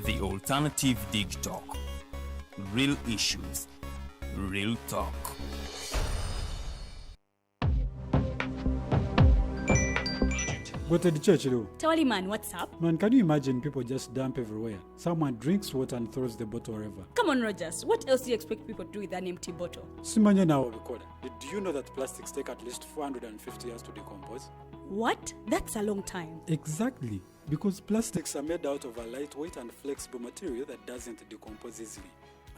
The Alternative Dig Talk. Real issues, real talk. Go to the Churchill. Tawali man, what's up? Man, can you imagine people just dump everywhere? Someone drinks water and throws the bottle wherever. Come on, Rogers. What else do you expect people to do with an empty bottle? Simanya now, did you know that plastics take at least 450 years to decompose? What? That's a long time. Exactly. Because plastics are made out of a lightweight and flexible material that doesn't decompose easily.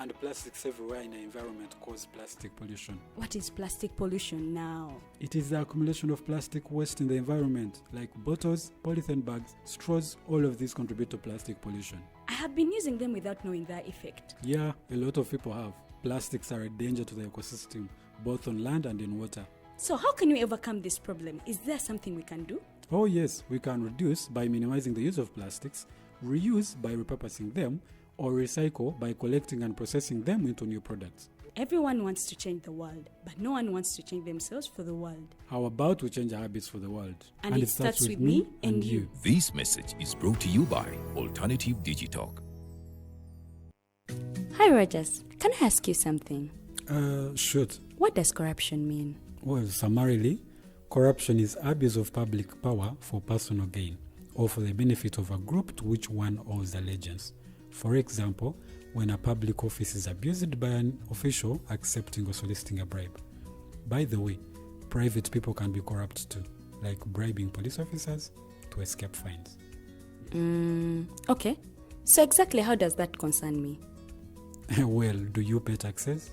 And plastics everywhere in the environment cause plastic pollution. What is plastic pollution now? It is the accumulation of plastic waste in the environment, like bottles, polythene bags, straws. All of these contribute to plastic pollution. I have been using them without knowing their effect. Yeah, a lot of people have. Plastics are a danger to the ecosystem, both on land and in water. So how can we overcome this problem? Is there something we can do? Oh yes, we can reduce by minimizing the use of plastics, reuse by repurposing them, or recycle by collecting and processing them into new products. Everyone wants to change the world, but no one wants to change themselves for the world. How about we change our habits for the world? And it starts with me and you. This message is brought to you by Alternative Digital. Hi, Rogers. Can I ask you something? Shoot. What does corruption mean? Well, summarily, corruption is abuse of public power for personal gain or for the benefit of a group to which one owes allegiance. For example, when a public office is abused by an official accepting or soliciting a bribe. By the way, private people can be corrupt too, like bribing police officers to escape fines. Okay. So exactly how does that concern me? Well, do you pay taxes?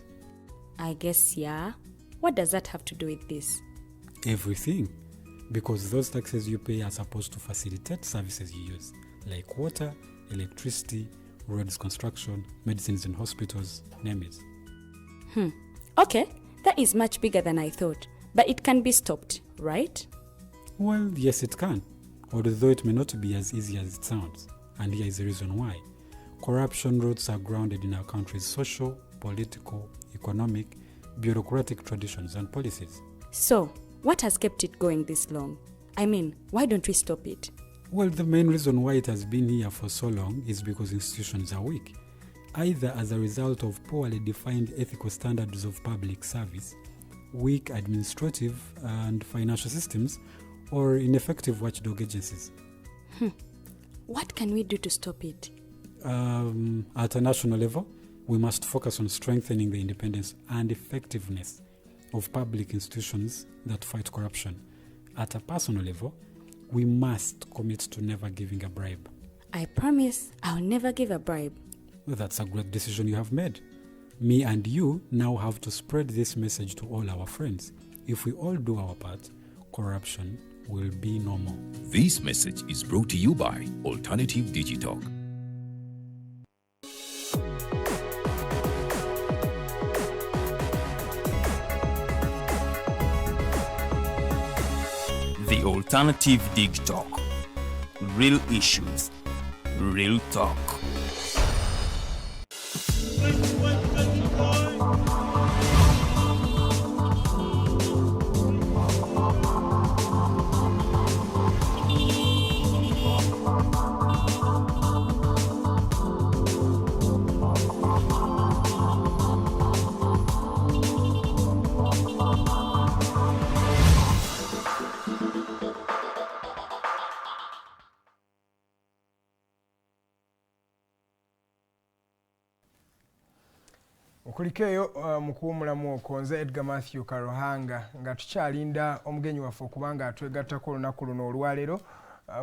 I guess, yeah. What does that have to do with this? Everything. Because those taxes you pay are supposed to facilitate services you use, like water, electricity, roads construction, medicines in hospitals, name it. Okay, that is much bigger than I thought. But it can be stopped, right? Well, yes it can, although it may not be as easy as it sounds. And here is the reason why. Corruption roots are grounded in our country's social, political, economic, bureaucratic traditions and policies. So, what has kept it going this long? I mean, why don't we stop it? Well, the main reason why it has been here for so long is because institutions are weak, either as a result of poorly defined ethical standards of public service, weak administrative and financial systems, or ineffective watchdog agencies. What can we do to stop it? At a national level, we must focus on strengthening the independence and effectiveness of public institutions that fight corruption. At a personal level, we must commit to never giving a bribe. I promise I'll never give a bribe. Well, that's a great decision you have made. Me and you now have to spread this message to all our friends. If we all do our part, corruption will be no more. This message is brought to you by Alternative Digital. The Alternative Dig Talk. Real issues, real talk. Okuliko eyo mukuwumulamu okonze Edgar Matthew Karohanga nga tukyalinda omugenyi waffe okubanga atwegattako olunaku luno olwaleero.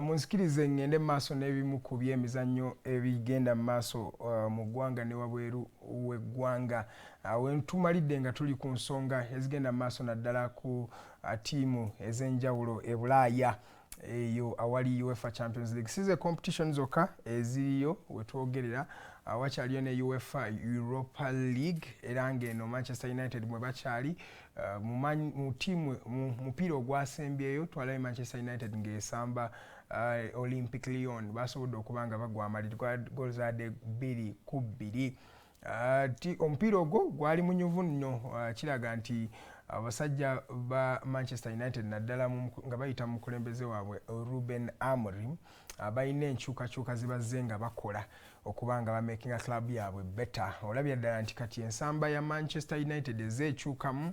Munzikirize ngende maaso n'ebimu ku by'emizannyo ebigenda mu maaso mu ggwanga ne wabweru w'eggwanga. Wentumalidde nga tuli ku nsonga ezigenda mu maaso naddala ku ttiimu ez'enjawulo e Bulaaya eyo awali UEFA Champions League. Si ze competition zokka eziriyo wetwogerera. Wakyaliyo ne UEFA Europa League era ng'eno Manchester United mwe bakyali mu tiimu mupiira ogwasembyeyo twalabe Manchester United ng'esamba Olympic Lyon basobodde okuba nga bagwa amalirwa goal zaade 2-2. Omupiira ogwo gwali munyuvu nnyo kiraga nti abasajja ba Manchester United naddala nga bayita mu kulembeze waabwe Ruben Amorim bayina enkyukakyuka zibazze nga bakola okubanga bamakinga club yaabwe better. Olabye ddala nti kati ensamba ya Manchester United ezeekyukamu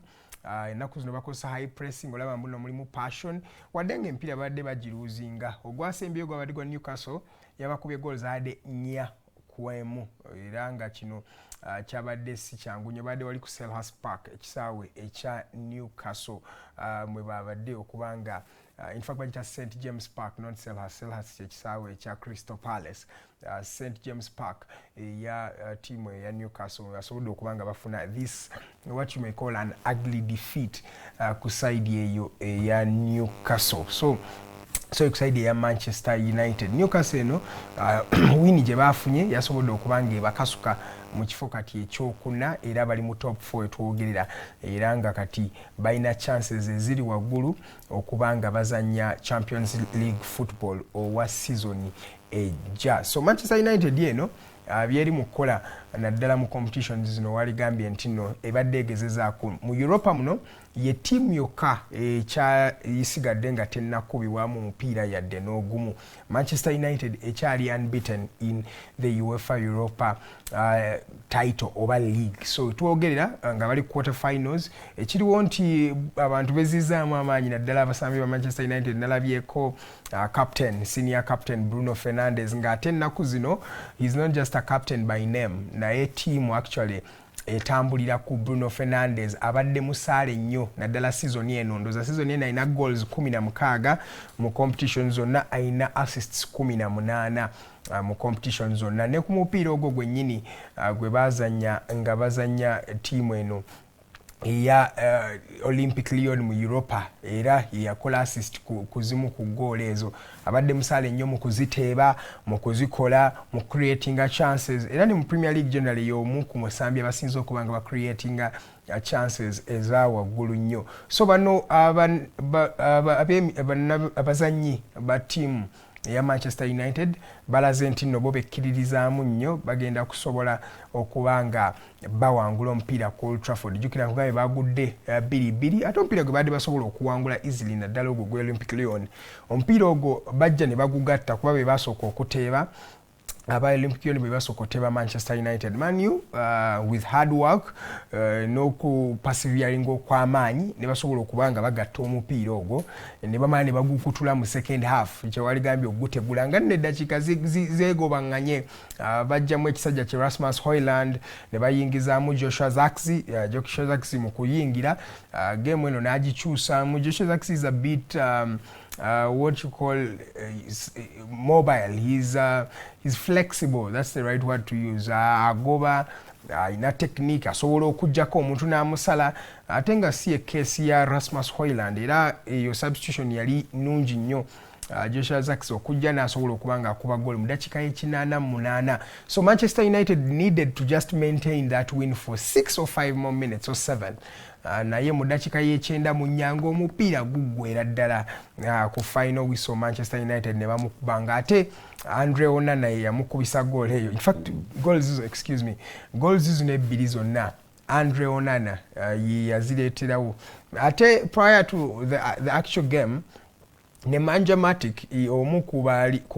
ennaku zino bakozesa high pressing, olaba mbuno mulimu passion wadde nga empira badde bagiruuzinga. Ogwasembyeyo gwabadde gwa Newcastle yabakubye goals ade 4-1 era nga kino kyabadde si kyangu nnyo. Badde wali ku Selhurst Park ekisaawe ekya Newcastle mwe babadde okubanga in fact bagita St James Park, not Selhurst. Selhurst ekisaawe ekya Crystal Palace. St James Park ya timu ya Newcastle yasobodde okubanga bafuna this what you may call an ugly defeat ku side eyo ya Newcastle. So excited ya Manchester United. Newcastle eno wini gye bafunye yasobodde okubanga ebakasuka mu kifo kati ekyokuna era bali mu top 4 etwogerera era nga kati balina chances eziri waggulu okubanga bazanya Champions League football owa season ejja. So Manchester United yeno byeri mu kukola naddala mu competitions zino wali gambye nti nno ebadde egezezaako mu Europa muno ye tiimu yokka ekyayisigadde nga tennakubibwamu omupiira yadde n'ogumu. Manchester United ekyali unbeaten in the UEFA Europa title oba league. So twogerera nga bali quarter finals ekiriwo nti abantu bezizaamu amaanyi naddala abasambi ba Manchester United. Nalabyeko captain, senior captain Bruno Fernandes nga ate ennaku zino he's not just a captain by name, naye tiimu actually etambulira ku Bruno Fernandes abadde musaale nnyo naddala season eno. Ndoza season eno alina goals 16 mu competition zonna, alina assists 18 mu competition zonna. Ne ku mupiira ogwo gwennyini gwe bazanya nga bazanya tiimu eno ya Olympic Lyon mu Europa era yakola assist kuzimu ku goal ezo. Abadde musaale nnyo mu kuziteeba, mu kuzikola, mu creating chances era ni mu Premier League generally y'omu ku musambi abasinze okubanga ba creating chances eza waggulu nnyo. So bano abazanyi ba tiimu ya Manchester United balaze nti nno bo bekkiririzaamu nnyo bagenda kusobola okubanga bawangula omupiira ku Old Trafford. Jjukira nga bagudde 2-2 ate omupiira gwe badde basobola okuwangula easily naddala ogwo gwe Olympic Lyon. Omupiira ogwo bajja ne bagugatta kuba be basooka okuteeba aba Olympic Lyon be basooka okuteba Manchester United. Man U with hard work n'oku persevering okw'amaanyi ne basobola okubanga bagatta omupiira ogwo ne bamala ne bagukutula mu second half kye wali gambye ogutegula nga n'eddakiika zeegobanganye. Bajjamu ekisajja kye Rasmus Hojlund ne bayingizaamu Joshua Zirkzee mu kuyingira game eno n'agikyusaamu. Joshua Zirkzee is a bit what you call mobile. He's flexible, that's the right word to use. Agoba ina technique asobola okujjako omuntu n'amusala ate nga si ekesi ya Rasmus Hojlund era eyo substitution yali nungi nnyo. Joshua Zirkzee okujja n'asobola okubanga akuba goal mu ddakiika y'ekinaana. So Manchester United needed to just maintain that win for 6 or 5 more minutes or 7. Naye mu ddakiika y'ekyenda mu nnyango omupiira guggweera ddala ku final whistle Manchester United ne bamukubanga ate Andre Onana ye yamukubisa goal eyo. In fact goals zino ebbiri zonna Andre Onana ye yazireeterawo. Ate prior to the actual game Nemanja Matic omu ku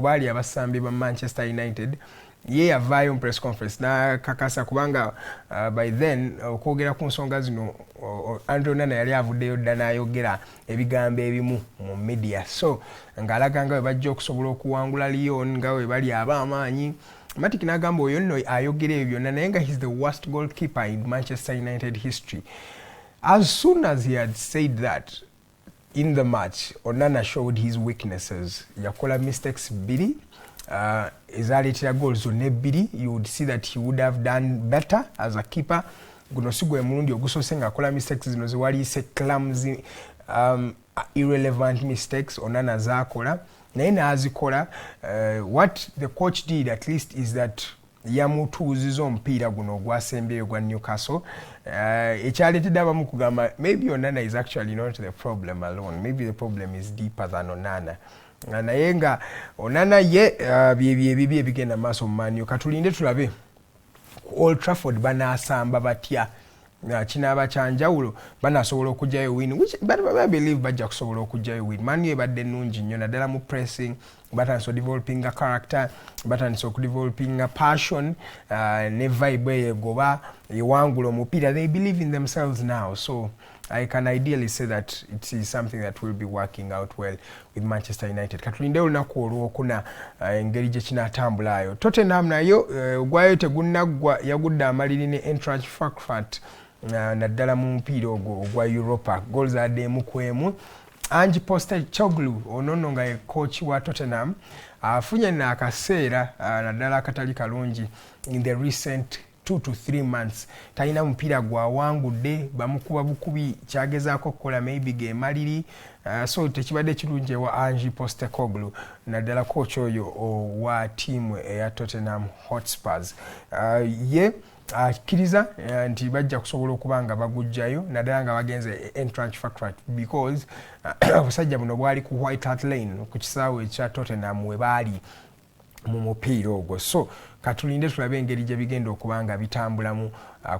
baali abasambi ba Manchester United ye yavaayo mu press conference n'akakasa kubanga by then okwogera ku nsonga zino Andre Onana yali avuddeyo dda n'ayogera ebigambo ebimu mu media. So ng'alaga nga bwe bajja okusobola okuwangula Lyon nga bwe bali ab'amaanyi. Matic n'agamba oyo nno ayogera ebyo byonna naye nga he's the worst goalkeeper in Manchester United history. As soon as he had said that in the match, Onana showed his weaknesses. Yakola mistakes biri ezaleetera goals zonna ebbiri. You would see that he would have done better as a keeper. Guno si gwe mulundi ogusoose ng'akola mistakes zino ze waliise clumsy irrelevant mistakes Onana z'akola naye n'azikola. What the coach did at least is that yamutuuziza omupiira guno ogwasembyeyo gwa Newcastle. Ekyaleetedde abamu kugamba maybe Onana is actually not the problem alone, maybe the problem is deeper than Onana. Naye nga Onana ye byebibi ebigenda maaso mu Man U. Katulinde tulabe ku Old Trafford banaasamba batya kinaaba kyanjawulo banasobola okujjayo win which but I believe bajja kusobola okujjayo win Man U ebadde nnungi nnyo naddala mu pressing batandise developing a character batandise okudeveloping a passion ne vibe eyegoba ewangula omupiira. They believe in themselves now, so I can ideally say that it is something that will be working out well with Manchester United. Katulinde olunaku olwokuna engeri gye kinaatambulayo. Tottenham nayo ogwayo tegunnaggwa yagudde amaliri ne Eintracht Frankfurt naddala mu mupiira ogwa Europa goals addemu ku emu. Ange Postecoglou ono nno nga ye coach wa Tottenham afunye n'akaseera naddala akatali kalungi in the recent 2 to 3 months. Talina mupiira gwawangudde bamukuba bukubi kyagezaako okukola maybe gemaliri so tekibadde kirungi ewa Ange Postecoglou naddala coach oyo wa tiimu eya Tottenham Hotspurs. Ye akkiriza nti bajja kusobola okuba nga bagujjayo naddala nga bagenze Eintracht Frankfurt because obusajja buno bwali ku White Hart Lane ku kisaawe ekya Tottenham we baali mu mupiira ogwo. So katulinde tulabe engeri gye bigenda okuba nga bitambulamu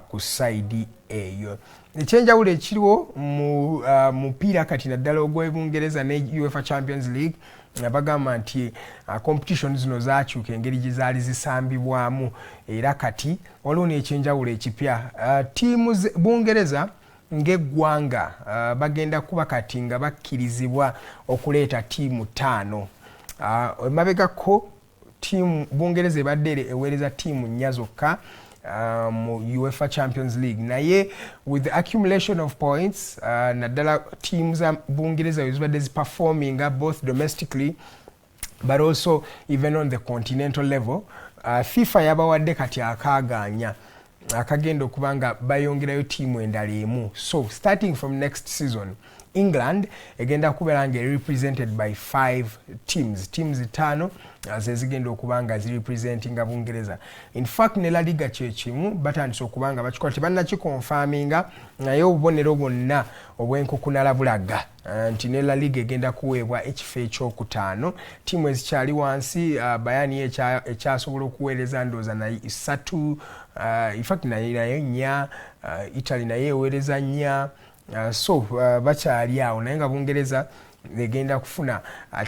ku side eyo. Ekyenjawulo ekiriwo mu mupiira kati naddala ogw'Ebungereza ne UEFA Champions League bagamba nti competition zino zaakyuka engeri gye zaali zisambibwamu era kati waliwo n'ekyenjawulo ekipya. Tiimu Bungereza ng'eggwanga bagenda kuba kati nga bakkirizibwa okuleeta tiimu 5. Emabegako tiimu Bungereza ebadde eweereza tiimu 4 zokka mu UEFA Champions League naye with the accumulation of points naddala teams Bungereza zibadde ziperforming both domestically but also even on the continental level. FIFA yabawadde kati akaganya akagenda okuba nga bayongerayo tiimu endala emu. So starting from next season England egenda kubeera nga represented by 5 teams 5 zezigenda okuba nga zirepresentinga Bungereza. In fact ne La Liga kyekimu batandise okuba nga bakikola tebannakikonfaminga naye obubonero bwonna obw'enkukunala bulaga nti ne La Liga egenda kuweebwa ekifo ekyokutaano. Tiimu ezikyali wansi Bayani ekyasobola okuweereza ndooza naye 3 in fact nayo 4 Italy naye eweereza 4 so bakyali awo naye nga Bungereza egenda kufuna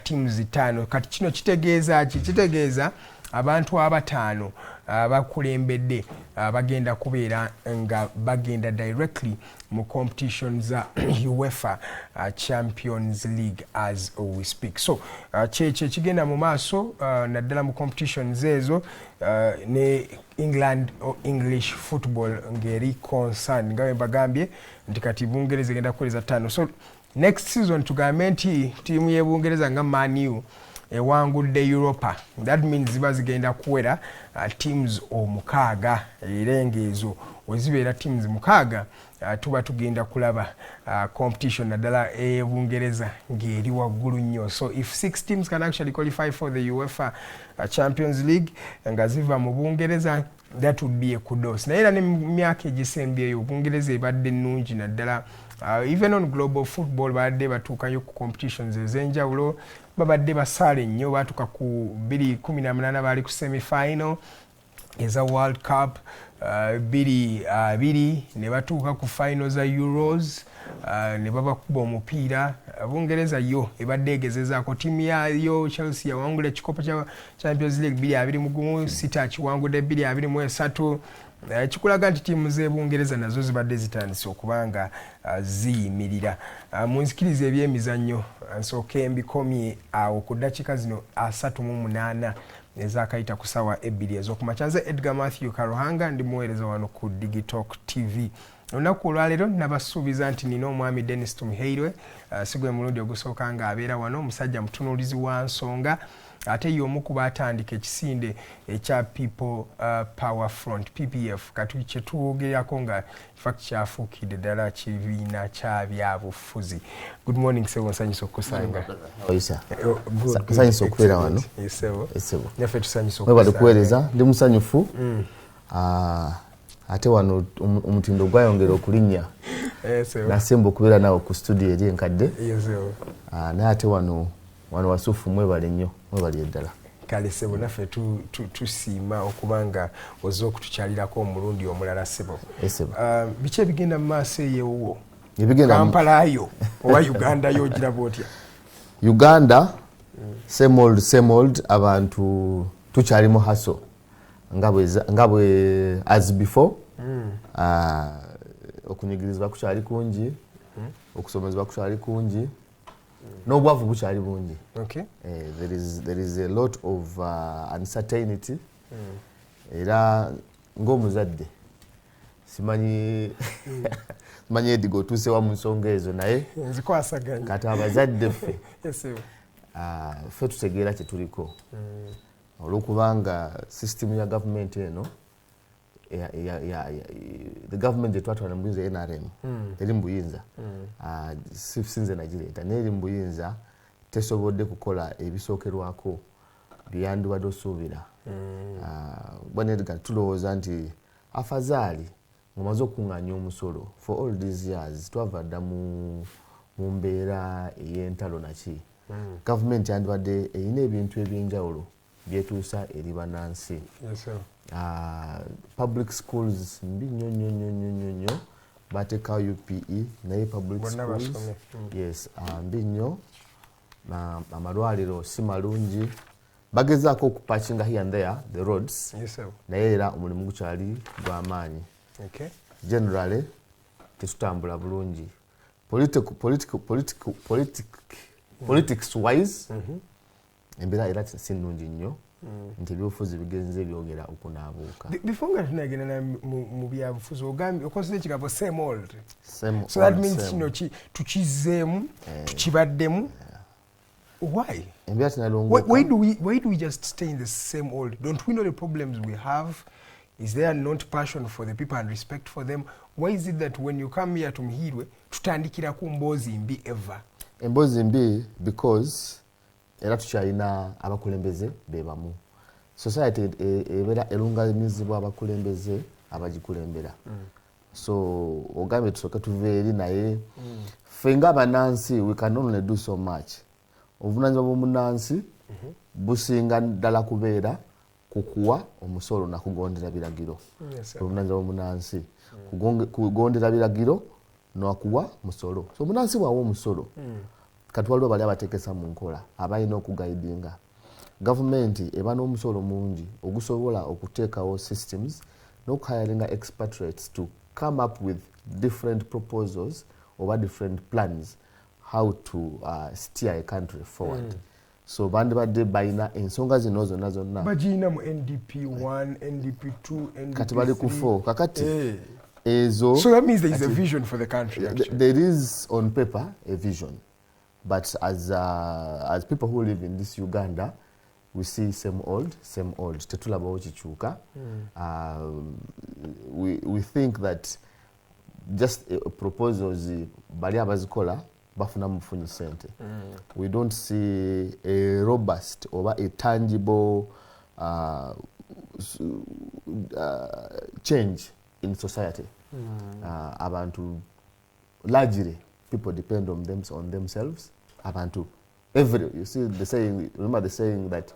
teams 5. Kati kino kitegeeza abantu abatano bakulembedde bagenda kubeera nga bagenda directly mu competition za UEFA Champions League as we speak. So kyekyo kigenda mu maaso naddala mu competitions ezo ne England or English football ngeri concern nga bagambye nti kati Bungereza egenda kukoleza 5. So next season tugambe nti tiimu y'Ebungereza nga Man U ewangudde Europa, that means ziba zigenda kuwera teams omukaaga era engeezo wezibeera teams mukaaga tuba tugenda kulaba competition naddala ey'Ebungereza ng'eri waggulu nnyo. So if 6 teams can actually qualify for the UEFA Champions League nga ziva mu Bungereza, that would be a kudos. Naye era ne myaka egisembyeyo Bungereza ebadde nnungi naddala even on global football badde batuukayo ku competitions ez'enjawulo babadde basaale nnyo batuuka ku 2018 baali ku semi-final eza World Cup 2020 ne batuuka ku final za Euros ne babakuba omupiira. Bungereza yo ebadde egezezaako tiimu yayo Chelsea yawangula ekikopo kya Champions League 2021 City akiwangudde 2023 kikulaga nti tiimu z'Ebungereza nazo zibadde zitandise okuba nga ziyimirira. Munzikiriza ebyemizannyo nsooke mbikomye awo ku ddakiika zino 38 ezakayita ku ssaawa 2 ez'okumakya. Nze Edgar Matthew Karuhanga ndi muweereza wano ku Digitalk TV. Olunaku olwaleero nabasuubiza nti nina omwami Dennis Tumuhairwe sigwe mulundi ogusooka nga abeera wano, omusajja mutunuulizi wa nsonga ate y'omu ku baatandika ekisinde ekya People Power Front PPF kati kye tuwogerako nga fact kyafuukidde ddala kibiina kya byabufuzi. Good morning sebo, nsanyusa okukusanga. Nsanyusa okubeera wano. Sebo naffe tusanyusa okukusanga. Batukuweereza ndi musanyufu ate wano omutindo gwayongera okulinnya nasemba okubeera nawe ku studio eri enkadde naye ate wano wasuufu mwebale nnyo mwebali eddala. kale sebo naffe tusiima okubanga ozza okutukyalirako omulundi omulala sebo. Biki ebigenda mu maaso eyeewuwo Kampala yo oba Uganda yo ogiraba otya? Uganda same old abantu tukyali mu haso nga bwe as before. Okunyigirizibwa kukyali kungi, okusomezebwa kukyali kungi, n'obwavu bukyali bungi. There is a lot of uncertainty. Era ng'omuzadde simanyi edigo otuusewa mu nsonga ezo naye kati abazadde ffe ffe tutegeera kye tuliko olw'okubanga system ya gavumenti eno the government gyetwatwala mu buyinza NRM eri mu buyinza sinze nagireeta naye eri mu buyinza tesobodde kukola ebisookerwako byeyandibadde osuubira. Bwana Edgar tulowooza nti afazaali ng'omaze okuŋŋaanya omusolo for all these years twava dda mu mbeera ey'entalo naki gavumenti yandibadde erina ebintu ebyenjawulo byetuusa eri bannansi. Public schools mbi nnyo bateekawo UPE naye public schools yes mbi nnyo, amalwaliro si malungi, bagezaako okupatchinga here and there the roads naye era omulimu gukyali gw'amaanyi. Generally tetutambula bulungi politics wise embeera era si nnungi nnyo nti ebyobufuzi bigenze byogera okunaabuuka. Before nga tunagenda mu byabufuzi ogambye okozesa ekigambo same old. So that means kino tukizzeemu tukibaddemu. Why? Why do we just stay in the same old? Don't we know the problems we have? Is there not passion for the people and respect for them? Why is it that when you come here to Tumuhairwe tutandikira ku mboozi mbi ever? Emboozi mbi because era tukyalina abakulembeze be bamu. Society ebeera erungamizibwa abakulembeze abagikulembera. So ogambye tusooke tuve eri naye ffe ng'abannansi we can only do so much. Obuvunaanyizibwa bw'omunnansi businga ddala kubeera kukuwa omusolo na kugondera biragiro. Obuvunaanyizibwa bw'omunnansi kugondera biragiro n'okuwa musolo. So omunnansi bw'awa omusolo kati waliwo bali abateekesa mu nkola abalina okugaidinga. Gavumenti eba n'omusolo mungi ogusobola okuteekawo systems n'okuhiringa expatriates to come up with different proposals or different plans how to steer a country forward. So bandibadde balina ensonga zino zonna bagiyina mu NDP 1, NDP 2, NDP 3 kati bali ku 4 kakati ezo. So that means there is a vision for the country actually. There is on paper a vision, but as people who live in this Uganda we see same old tetulabawo kikyuka. We think that just proposals bali abazikola bafuna mufunyi sente. We don't see a robust or a tangible change in society. Abantu largely people depend on themselves. Abantu you see the saying, remember the saying that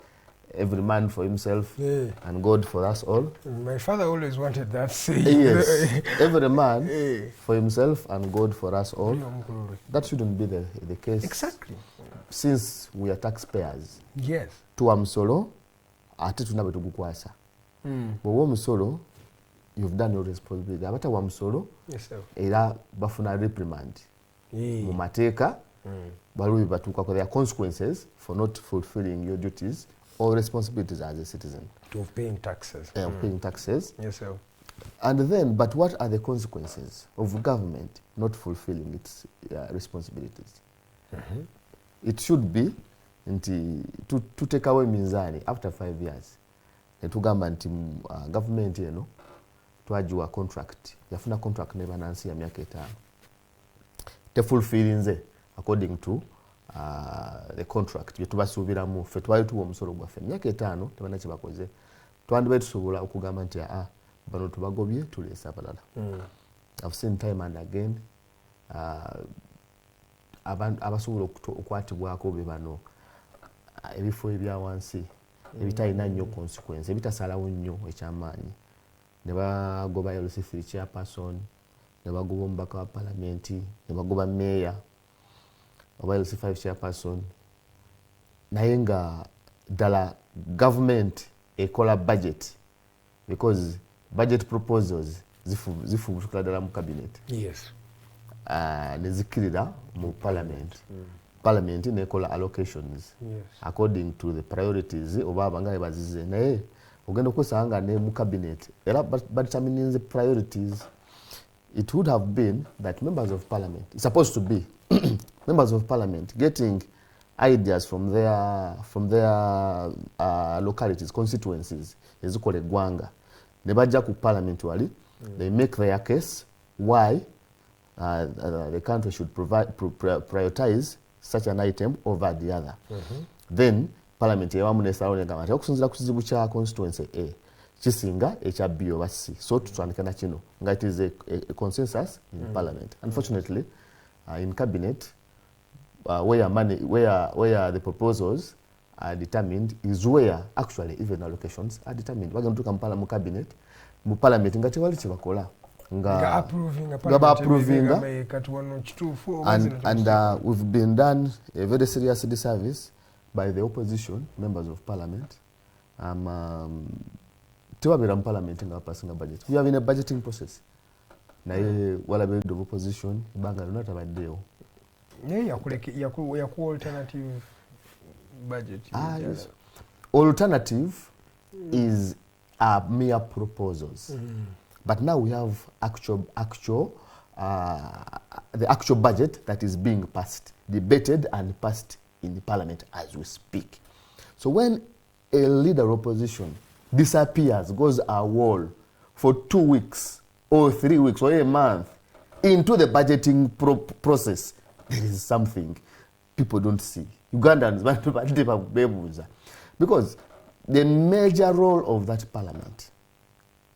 every man for himself and God for us all. My father always wanted that saying. Yes, every man for himself and God for us all. That shouldn't be the case. Exactly. Since we are taxpayers. Yes. Tuwa musolo, ate tunabe tugukwasa. Bw'owa musolo, you've done your responsibility. Abata wa musolo, era bafuna reprimand. Mu mateeka, balubi batuuka kwa there are consequences for not fulfilling your duties or responsibilities as a citizen. Of paying taxes. Of paying taxes. Yes, sir. And then, but what are the consequences of government not fulfilling its responsibilities? It should be to take away minzani after 5 years. Netugamba nti government eno twajiwa contract. Yafuna contract ne banansi ya myaka 5. Te fulfilling nze according to the contract byetubasuubiramu ffe twali tuwa omusolo gwaffe myaka 5 tebana kye bakoze. Twandibe tusobola okugamba nti bano tubagobye tuleese abalala. I've seen time and again abasobola okukwatibwako be bano ebifo ebya wansi ebitalina nnyo consequence ebitasalawo nnyo ekyamaanyi ne bagoba LC3 chairperson ne bagoba omubaka wa palamenti ne bagoba meya oba LC5 chairperson naye nga ddala government ekola budget because budget proposals zifubutukira ddala mu cabinet ne zikkirira mu parliament parliament nekola allocations according to the priorities oba abanga bazize naye ogenda okusanga ne mu cabinet era determining the priorities. It would have been that members of parliament, it's supposed to be members of parliament getting ideas from their localities, constituencies, ezikola ggwanga ne bajja ku parliament wali they make their case why the country should prioritize such an item over the other. Then parliament ewamu nesalawo negamba nti okusinziira ku kizibu kya constituency A kisinga ekya B oba C, so tutandika na kino nga it is a consensus in parliament. Unfortunately in cabinet where the proposals are determined is where actually even allocations are determined. Bagenda tuka mu cabinet mu parliament nga tewali kyebakola nga approving and we've been done a very serious disservice by the opposition members of parliament. Tewabera mu parliament nga passing a budget. We have in a budgeting process naye wala the opposition banga lona tabaddeewo. yaku alternative budget. Yes. Alternative is mere proposals. But now we have the actual budget that is being passed, debated and passed in the parliament as we speak. So when a leader opposition disappears, goes AWOL for 2 weeks or 3 weeks or a month into the budgeting process, there is something people don't see. Ugandans, because the major role of that parliament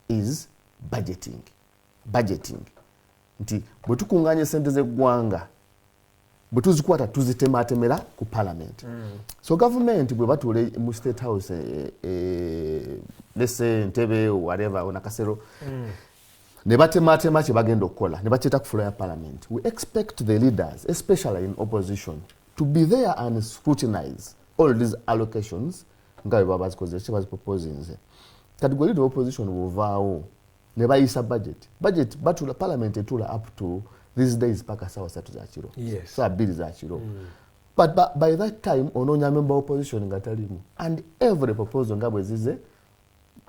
is budgeting. Nti bwe tukunganya sente z'eggwanga bwe tuzikwata tuzitematemera ku parliament. So government bwe Batuule mu state house let's say Ntebe whatever on Nakasero ne batematema kye bagenda okukola ne bakyeta ku floor ya parliament. We expect the leaders, especially in opposition, to be there and scrutinize all these allocations nga bwe bazikoze kye baziproposing nze. Kati gwe leader opposition bwovaawo ne bayisa budget Batuule parliament etula up to these days paka sawa 3 za kiro. Sawa 2 za kiro. But by that time ononya member opposition nga talimu, and every proposal nga bwe zize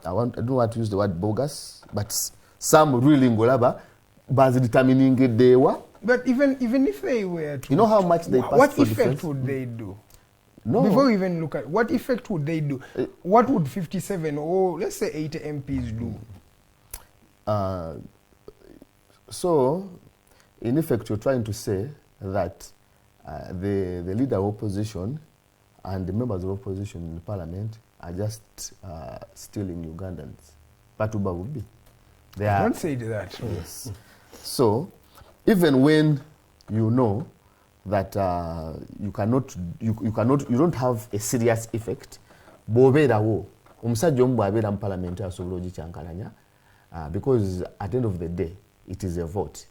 I don't want to use the word bogus, but some ruling ngolaba bazi determining dewa. But even if they were to, you know how much they pass what for effect defense? would they do? No. Before we even look at what effect would they do, what would 57 or let's say 80 MPs do? So in effect you're trying to say that the leader of opposition and the members of opposition in the parliament are just stealing Ugandans. Patuba would be. I don't say that. Yes. So even when you know that you don't have a serious effect, boberawo omusajja omu bw'abeera mu parliament asobola ogikyankalanya because at the end of the day it is a vote.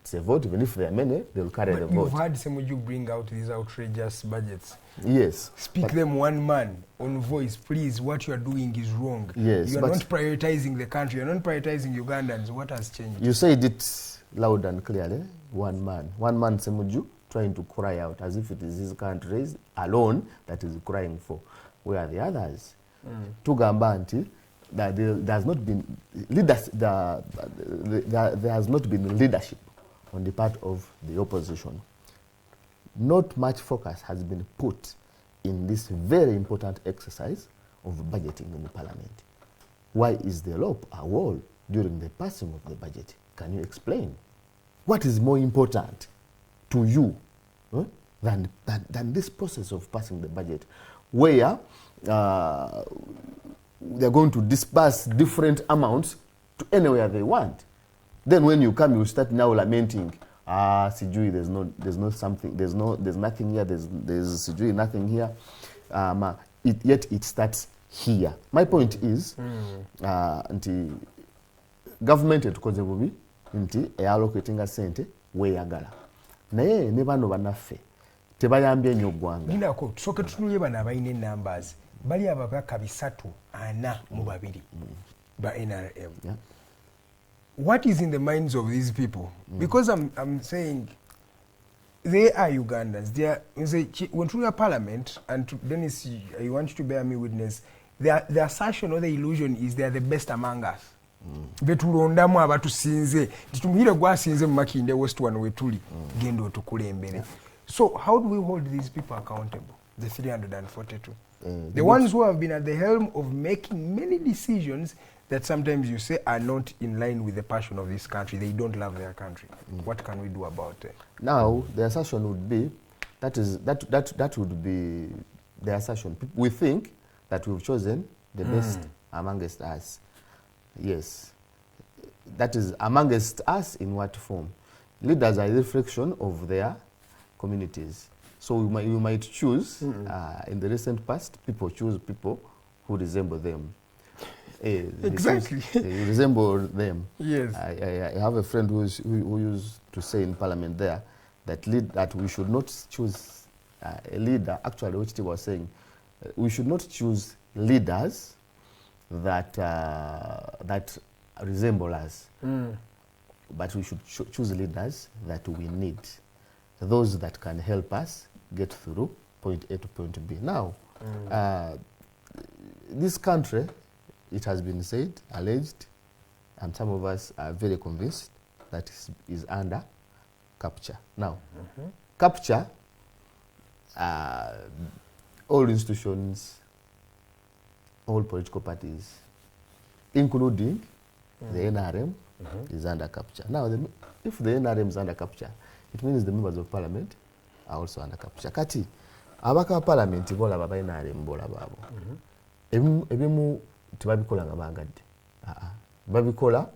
It's a vote. Even if there are many, they will carry the vote. You've heard Semuju bring out these outrageous budgets. Yes. Speak them one man on voice, please. What you are doing is wrong. Yes. You are not prioritizing the country. You are not prioritizing Ugandans. What has changed? You said it loud and clearly. One man Semuju trying to cry out as if it is his country alone that is crying for. Where are the others? Tugamba nti that there has not been there has not been leadership on the part of the opposition. Not much focus has been put in this very important exercise of budgeting in the parliament. Why is there a wall during the passing of the budget? Can you explain? What is more important to you than this process of passing the budget, where they're going to disperse different amounts to anywhere they want? Then when you come, you start now lamenting, sijui, there's nothing here, there's sijui, nothing here. Yet it starts here. My point is nti government etukoze bubi nti eyalocatinga sente weyagala naye ne bano bannaffe tebayambye nnyo ggwanga. Ninako tusooke tutunulye bano abalina numbers bali ababaka 342 ba NRM. Yeah. What is in the minds of these people? Because I'm saying they are Ugandans. They are, when through your parliament, and Dennis, I want you to bear me witness, the assertion or the illusion is they are the best among us. Betulondamu abatusinze titumuhire gwasinze mumakinde west one wetuli gendo tukulembere. So how do we hold these people accountable, the 342? The ones who have been at the helm of making many decisions that sometimes you say are not in line with the passion of this country. They don't love their country. What can we do about it? Now the assertion would be that would be the assertion. We think that we've chosen the best amongst us. Yes, that is amongst us in what form? Leaders are a reflection of their communities. So you might choose, in the recent past, people choose people who resemble them. Exactly. You resemble them. Yes. I have a friend who used to say in Parliament there that we should not choose a leader. Actually, what he was saying, we should not choose leaders that resemble us, but we should choose leaders that we need, those that can help us get through point A to point B. Now, this country, it has been said, alleged, and some of us are very convinced that is under capture. Now, capture, all institutions, all political parties, including the NRM, is under capture. Now, if the NRM is under capture, it means the members of parliament are also under capture. Kati, abaka parliament bola baba NRM bola babo. Ebimu tibabikola nga bagadde. Babikola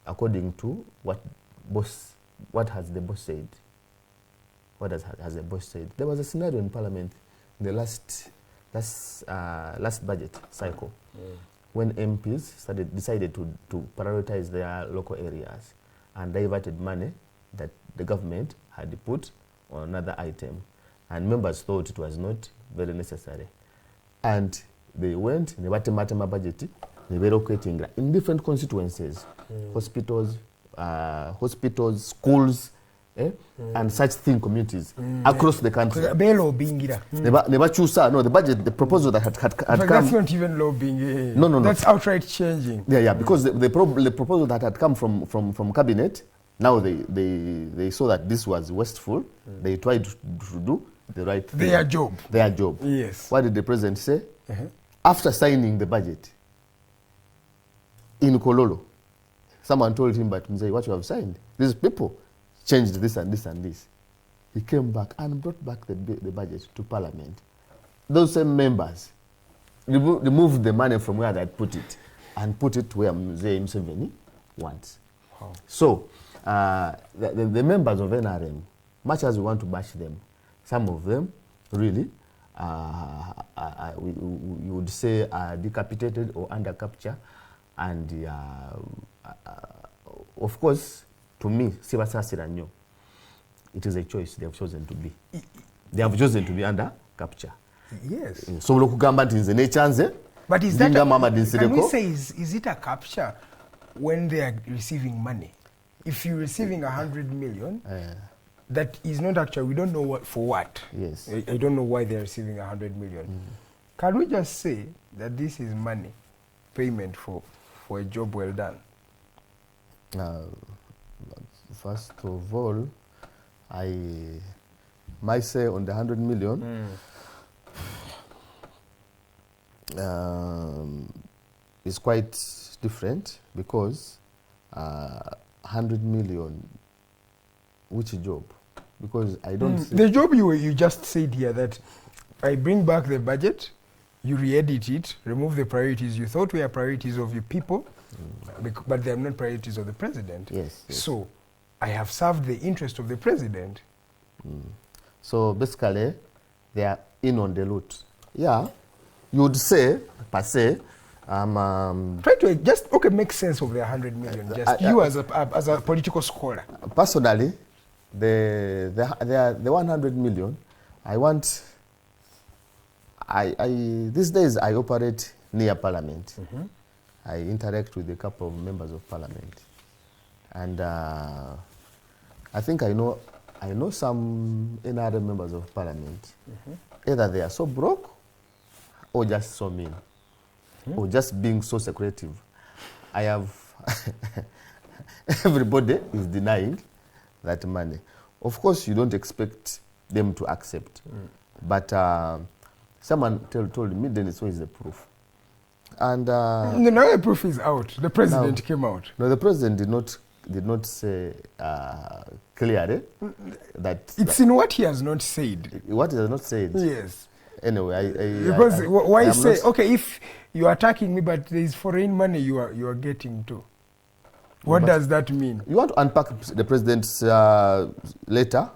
according to what has the boss said. What has the boss said? There was a scenario in parliament in the last budget cycle when MPs decided to prioritize their local areas and diverted money that the government had put on another item, and members thought it was not very necessary, and they went in the budget, they were locating in different constituencies, hospitals, schools, and such thing communities across the country. Never choose no the budget, the proposal that had come. That's not even lobbying. No. That's outright changing. Yeah, because the proposal that had come from cabinet, now they saw that this was wasteful. They tried to do the right thing. Their job. Their job. Yes. What did the president say? After signing the budget in Kololo, someone told him, but Mzee, what you have signed, these people changed this and this and this. He came back and brought back the budget to parliament. Those same members removed the money from where they had put it and put it where Mzee Museveni wants. Wow. So the members of NRM, much as we want to bash them, some of them really you would say are decapitated or under capture, and of course, to me, it is a choice they have chosen to be. They have chosen to be under capture. Yes. So but is that can we say is it a capture when they are receiving money? If you're receiving 100 million, that is not actually, we don't know what for what. Yes. I don't know why they're receiving 100 million. Can we just say that this is money, payment for a job well done? First of all, I might say on the 100 million, is quite different because 100 million, which job? Because I don't see the job you just said here, that I bring back the budget, you re-edit it, remove the priorities you thought were priorities of your people, but they are not priorities of the president. Yes. So I have served the interest of the president. So basically, they are in on the loot. Yeah, you would say, per se, try to just make sense of the 100 million. Just you as a political scholar. Personally, the 100 million, these days I operate near Parliament. I interact with a couple of members of Parliament, and I think I know some NRM members of Parliament. Either they are so broke, or just so mean, or just being so secretive. I have everybody is denying that money. Of course, you don't expect them to accept, but someone told me, then so is the proof. And now the proof is out. The president came out. No, the president did not say clearly that it's in what he has not said. What he has not said. Yes. Anyway, because why say if you are attacking me, but there is foreign money you are getting too? What does that mean? You want to unpack the president's letter,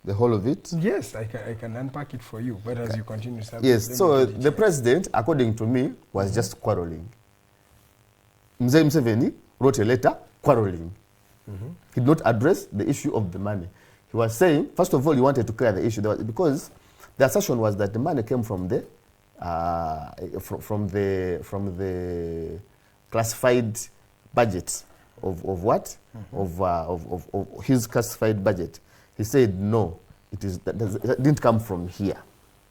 the whole of it? Yes, I can unpack it for you. But as you continue, yes. So the president, according to me, was just quarreling. Mzee Museveni wrote a letter quarreling. He did not address the issue of the money. He was saying, first of all, he wanted to clear the issue because the assertion was that the money came from the classified budget of what? Of his classified budget. He said no, that didn't come from here,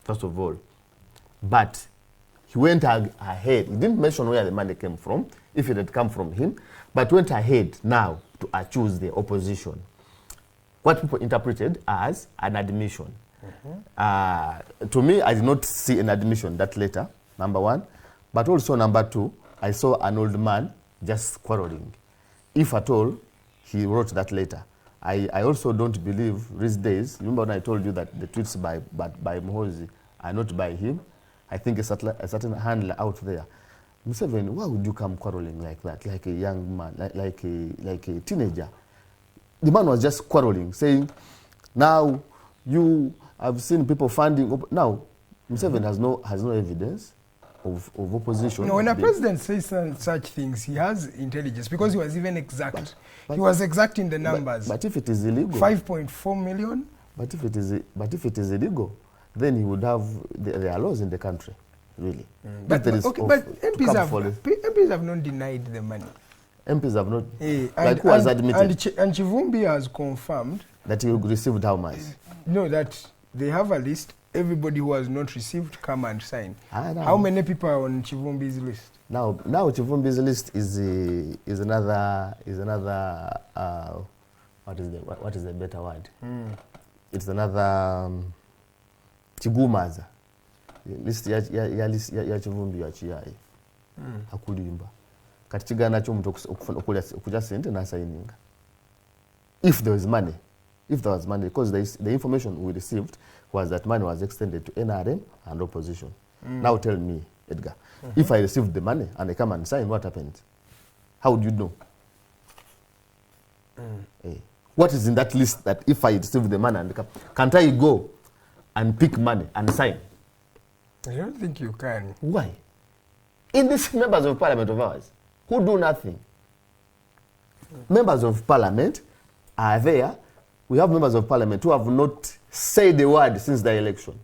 first of all. But he went ahead. He didn't mention where the money came from, if it had come from him, but went ahead now to accuse the opposition. What people interpreted as an admission. To me, I did not see an admission, that letter, number one. But also, number two, I saw an old man just quarreling. If at all, he wrote that letter. I also don't believe these days, remember when I told you that the tweets by Muhoozi are not by him? I think a certain handler out there. Museveni, why would you come quarreling like that, like a young man, like a teenager? The man was just quarreling, saying, now I've seen people funding. Now, Museveni has no evidence of opposition. No, when a president says such things, he has intelligence because he was even exact. He was exact in the numbers. But if it is illegal, 5.4 million. But if it is illegal, then he would have there are laws in the country, really. But MPs have not denied the money. MPs have not. Who has admitted? And Chivumbi has confirmed that he received how much? No, that they have a list. Everybody who has not received, come and sign. How many people are on Chivumbi's list? Now Chivumbi's list is another what is the better word? It's another Chigumaza. List ya Chivumbi ya chiyai. Akulimba. Kati chigana cho mtu okuja sente na signinga. If there was money, because the information we received was that money was extended to NRM and opposition. Now tell me, Edgar, if I received the money and I come and sign, what happens? How would you know? What is in that list that if I receive the money and come, can't I go and pick money and sign? I don't think you can. Why? In these members of parliament of ours, who do nothing. Members of parliament are there. We have members of parliament who have not said a word since the election.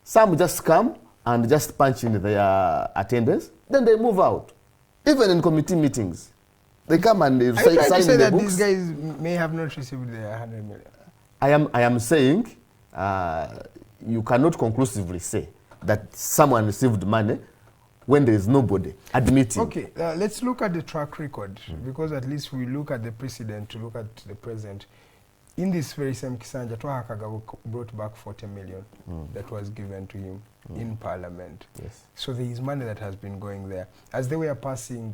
Some just come and just punch in their attendance, then they move out. Even in committee meetings, they come and they sign say the that books. These guys may have not received their 100 million. I am saying you cannot conclusively say that someone received money when there is nobody admitting. Okay, let's look at the track record, because at least we look at the precedent to look at the present. In this very same Kisanja, Twahakaga brought back 40 million that was given to him in Parliament. Yes. So there is money that has been going there. As they were passing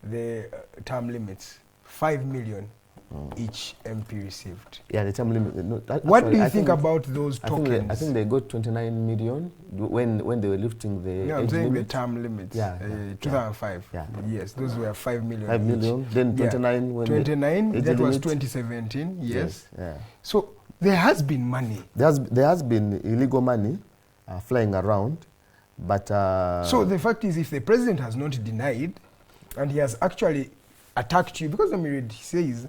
the term limits, 5 million each MP received. Yeah, the term limit. No, what do you think about those tokens? I think they got 29 million when they were lifting the No, I'm saying the term limits. 2005. Yeah. Yes, those were 5 million. 5 million. Each. Then 29 when 29. That was limit. 2017. Yes. Yeah. So there has been money. There has been illegal money flying around. But so the fact is, if the president has not denied, and he has actually attacked you, because let me read, he says,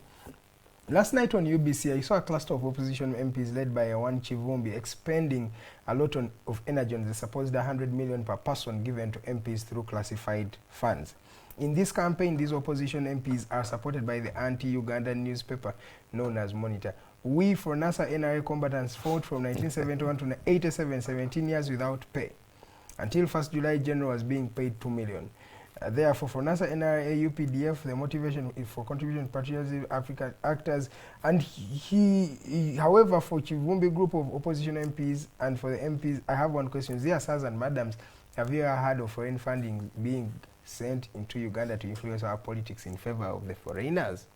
last night on UBC, I saw a cluster of opposition MPs led by One Chivumbi expending a lot of energy on the supposed 100 million per person given to MPs through classified funds. In this campaign, these opposition MPs are supported by the anti-Ugandan newspaper known as Monitor. We, for NASA NRA combatants, fought from 1971 to 87, 17 years without pay. Until 1st July, General was being paid 2 million. Therefore, for NASA NRA UPDF, the motivation is for contribution to patriotism, African actors. And however, for Chivumbi group of opposition MPs and for the MPs, I have one question. Dear sirs and madams, have you ever heard of foreign funding being sent into Uganda to influence our politics in favor of the foreigners?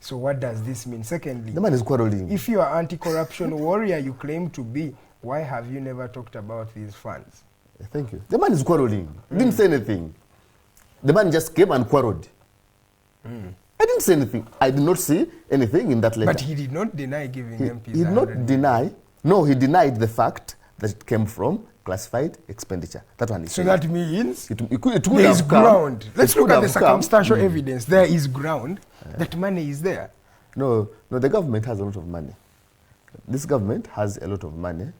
So what does this mean? Secondly, the man is quarreling. If you are anti-corruption warrior you claim to be, why have you never talked about these funds? Thank you. The man is quarreling. He didn't say anything. The man just came and quarreled. I didn't say anything. I did not see anything in that letter. But he did not deny giving MPs. He did not deny. No, he denied the fact that it came from classified expenditure. That one is so that means it could there is ground. Let's look at the circumstantial come. Evidence. There is ground that money is there. No, the government has a lot of money. This government has a lot of money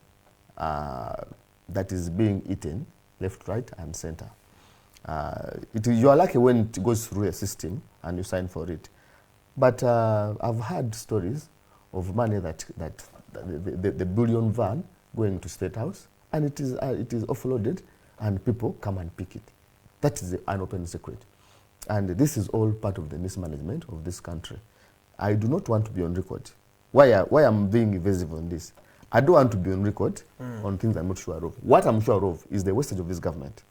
that is being eaten left, right, and center. You are lucky when it goes through a system and you sign for it. But I've heard stories of money that the bullion van going to State House, and it is offloaded, and people come and pick it. That is an open secret. And this is all part of the mismanagement of this country. I do not want to be on record. Why I'm being evasive on this? I don't want to be on record on things I'm not sure of. What I'm sure of is the wastage of this government.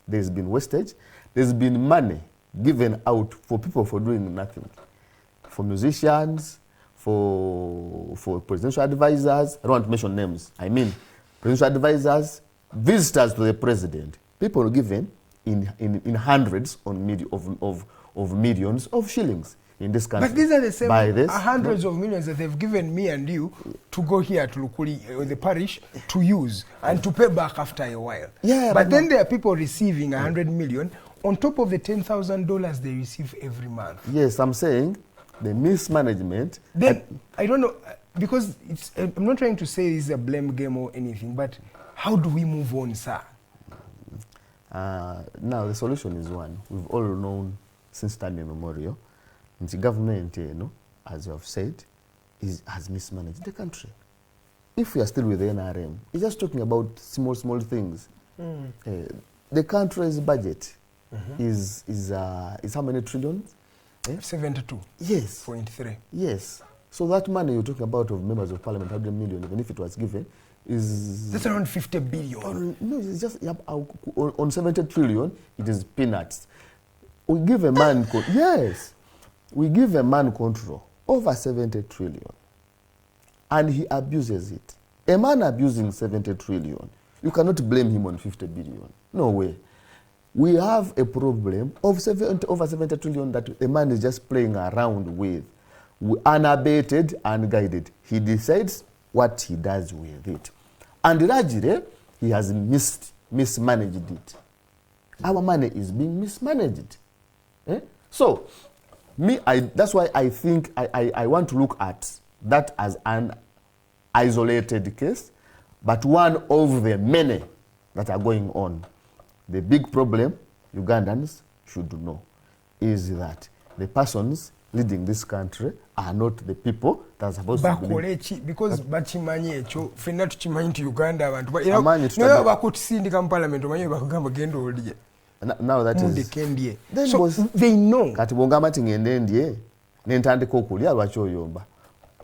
There's been wastage. There's been money given out for people for doing nothing. For musicians, for presidential advisors. I don't want to mention names. I mean, presidential advisors, visitors to the president. People given in hundreds of millions of shillings in this country. But these are the same hundreds of millions that they've given me and you to go here to Lukuli, the parish, to use and to pay back after a while. Yeah, but then there are people receiving 100 million on top of the $10,000 they receive every month. Yes, I'm saying the mismanagement. Then, I don't know, because I'm not trying to say this is a blame game or anything, but how do we move on, sir? Now, the solution is one. We've all known since time immemorial. The government, as you have said, has mismanaged the country. If we are still with the NRM, it's just talking about small things. The country's budget is how many trillions? 72. Yes. 0.3. Yes. So that money you're talking about of members of parliament, 100 million, even if it was given, is... That's around 50 billion. No, it's just on 70 trillion, it is peanuts. We give a man... Yes. We give a man control over 70 trillion and he abuses it. A man abusing 70 trillion, you cannot blame him on 50 billion. No way. We have a problem of over 70 trillion that the man is just playing around with, unabated and guided. He decides what he does with it. And largely, he has mismanaged it. Our money is being mismanaged. So, that's why I think I want to look at that as an isolated case, but one of the many that are going on. The big problem Ugandans should know is that the persons leading this country are not the people that are supposed to be. Because bachimanyi echo fenna tuchimanyi nti Uganda abantu era bakutisindika mu parliament omanyi bakugamba genda olye. Now that is so they know kati bongamba nti ngende ndye nentandika okulya lwaki oyomba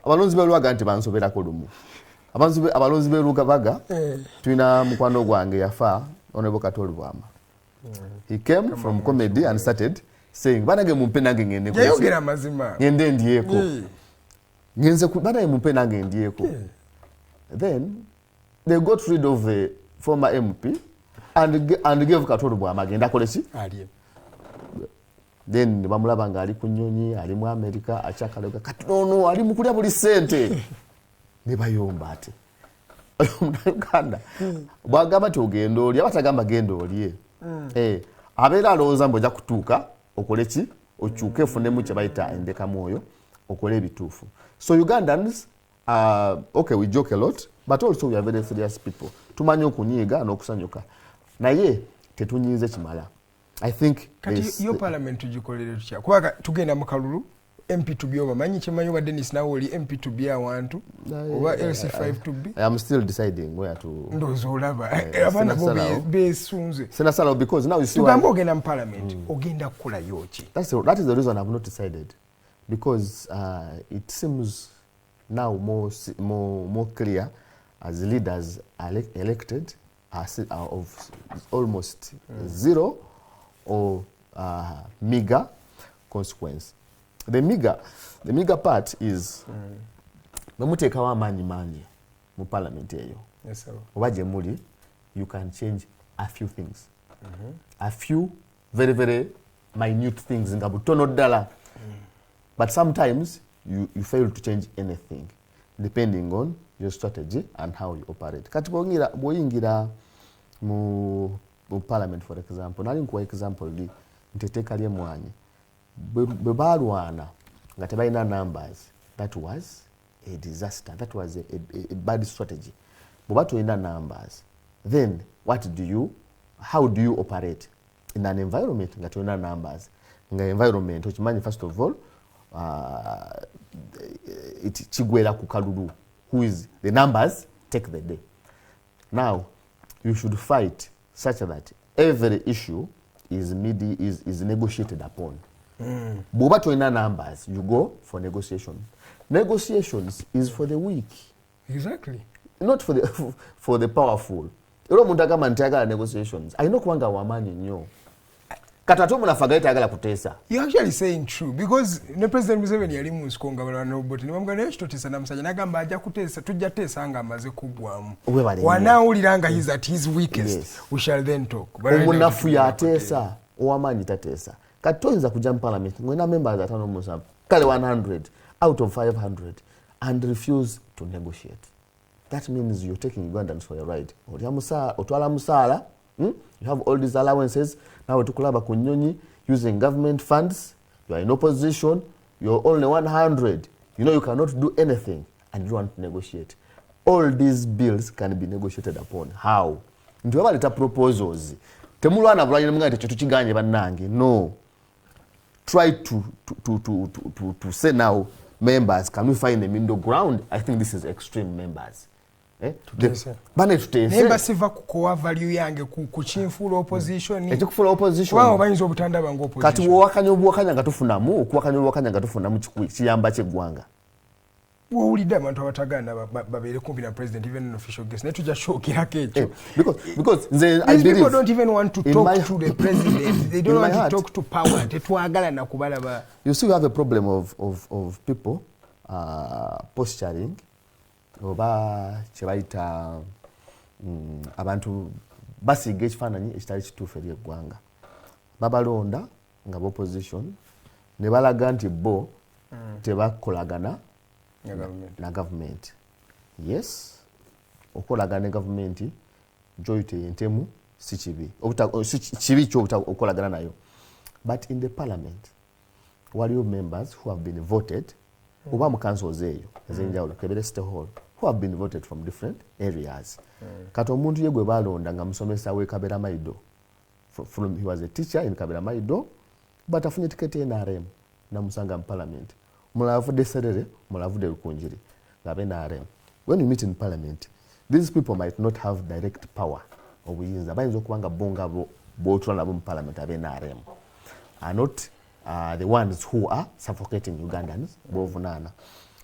abalonzi belwaga nti bansoberako lumu abalonzi berugabaga tulina mukwano gwange yafa Honorable Katoli Bwama. He came from comedy and started saying banage mumpe nange ngende ko yayogera mazima ngende ndyeko ngenze ku banaye mumpe nange ndyeko. Then they got rid of the former MP and gave Katoli Bwama agenda koleki aliye. Then bamulaba nga ali ku nnyonyi ali mu America achakaloga katono ali mukulya buli sente ne bayomba ate. Uganda bwagamba ti ogenda oli abatagamba genda oli abeera alowooza mbu ojja kutuuka okole ki okyuke ofunemu kye bayita endeka mwoyo okole ebituufu. So Ugandans okay, we joke a lot but also we are very serious people. Tumanyi okunyiiga n'okusanyuka naye tetunyiize kimala. I think kati yo parliament tugikolere tutya kubanga tugenda mu kalulu MP to be obamanyi kimanyi wa Dennis nawe oli MP to be awantu oba LC5 to be. I am still deciding where to ndozo olaba abana bo besunze Senasala because now you see tugamba ogenda mu parliament ogenda kukola yoki. That is the reason I have not decided because it seems now more clear as leaders are elected are of almost zero or meager consequence. The meager part is bamutekawo amaanyi mangi mu parliament eyo. Yes sir. Oba gye muli you can change a few things. A few very very minute things nga butono ddala. But sometimes you fail to change anything depending on your strategy and how you operate. Kati bwoyingira mu parliament for example, nali nkuwa example li nteteeka ly'emmwanyi bwe baalwana nga tebalina numbers, that was a disaster, that was a bad strategy. Bw'oba tolina numbers then how do you operate in an environment nga tolina numbers? Nga environment okimanyi first of all kigwera ku kalulu, who is the numbers take the day. Now you should fight such that every issue is negotiated upon. Bw'oba tolina numbers you go for negotiation. Negotiations is for the weak. Exactly. Not for the powerful. Era omuntu agamba nti ayagala negotiations alina okubanga wamaanyi nnyo. Kati ate omuntu afa agala kuteesa. You actually saying true because ne President Museveni yali mu nsonga bala n'oboti ne bamugamba naye kitotesa namusajja n'agamba ajja kuteesa tujja teesa nga amaze kuggwamu. Wanaawulira nga he's at his weakest. Yes. We shall then talk. Omunafu yateesa ow'amaanyi tateesa. Kati toyinza kujja mu parliament ng'olina members 57 kale 100 out of 500 and refuse to negotiate. That means you're taking Ugandans for a ride. Otwala musaala, you have all these allowances. Now tukulaba ku nnyonyi using government funds. You are in opposition. You're only 100. You know you cannot do anything and you want to negotiate. All these bills can be negotiated upon. How? Nti baleta proposals. Temulwana bulanye mga nti tukiganye bannange. No. Try to say now, members, can we find a middle ground? I think this is extreme members. Bane tutese. Nemba siva kukowa value yange kuchinfula opposition. Ekikufula opposition. Wao bayinza obutanda bango opposition. Kati wakanya nga tufunamu, okuwakanya nga tufunamu kiyamba ky'eggwanga. Wawulidde abantu abataganda babeere kumpi na president even an official guest. Netujja shokirako ekyo. Because I believe people don't even want to talk to the president. They don't want to talk to power. Tetwagala na kubalaba. You see we have a problem of people posturing oba kyebayita abantu basiiga ekifaananyi ekitali kituufu eri eggwanga. Babalonda nga opposition ne balaga nti bo tebakolagana na government. Yes, okolagana ne government joyite yentemu si kibi. Kibi kyo okolagana nayo. But in the parliament, waliyo members who have been voted oba mu councils eyo ezenjawulo kebere state hall who have been voted from different areas. Kati omuntu ye gwe balonda nga musomesa we Kabera Maido. He was a teacher in Kabera Maido, but afunye tiketi NRM na musanga mu parliament. Mulavude Serere, mulavude Rukunjiri, ngabe NRM. When you meet in parliament, these people might not have direct power obuyinza. Bayinza okubanga bonga botula nabo mu parliament abe NRM. Are not the ones who are suffocating Ugandans bovunana.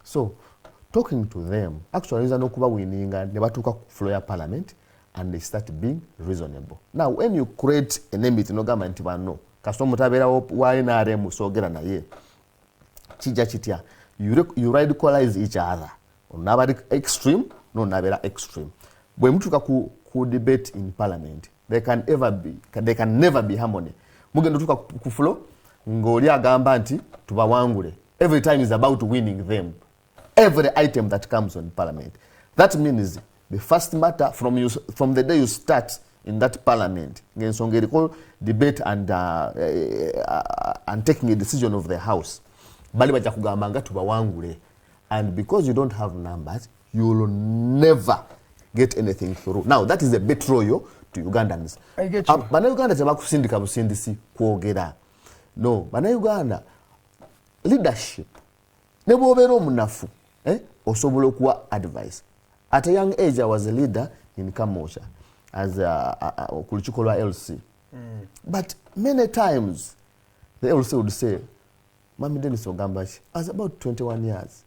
So talking to them actually is nokuba wininga ne batuka ku floor ya parliament and they start being reasonable. Now when you create an enmity no government bano kaso mutabera wa NRM sogera naye kijja kitya you radicalize each other onabali extreme no nabera extreme. Bwe mutuka ku debate in parliament they can never be harmony. Mugendo tuka ku floor ngoli agamba nti tubawangule. Every time is about winning them. Every item that comes on parliament. That means the first matter from the day you start in that parliament, ng'ensonga eriko debate and taking a decision of the house, bali bajja kugamba nga tubawangule, and because you don't have numbers, you will never get anything through. Now that is a betrayal to Ugandans. I get you. Bannayuganda tebakusindika busindisi kwogera. No, Bannayuganda leadership ne bw'obeera omunafu osobola okuwa advice. At a young age I was a leader in Kamosha as ku lukiiko lwa LC. But many times the LC would say, Mami Dennis ogamba ki? I was about 21 years.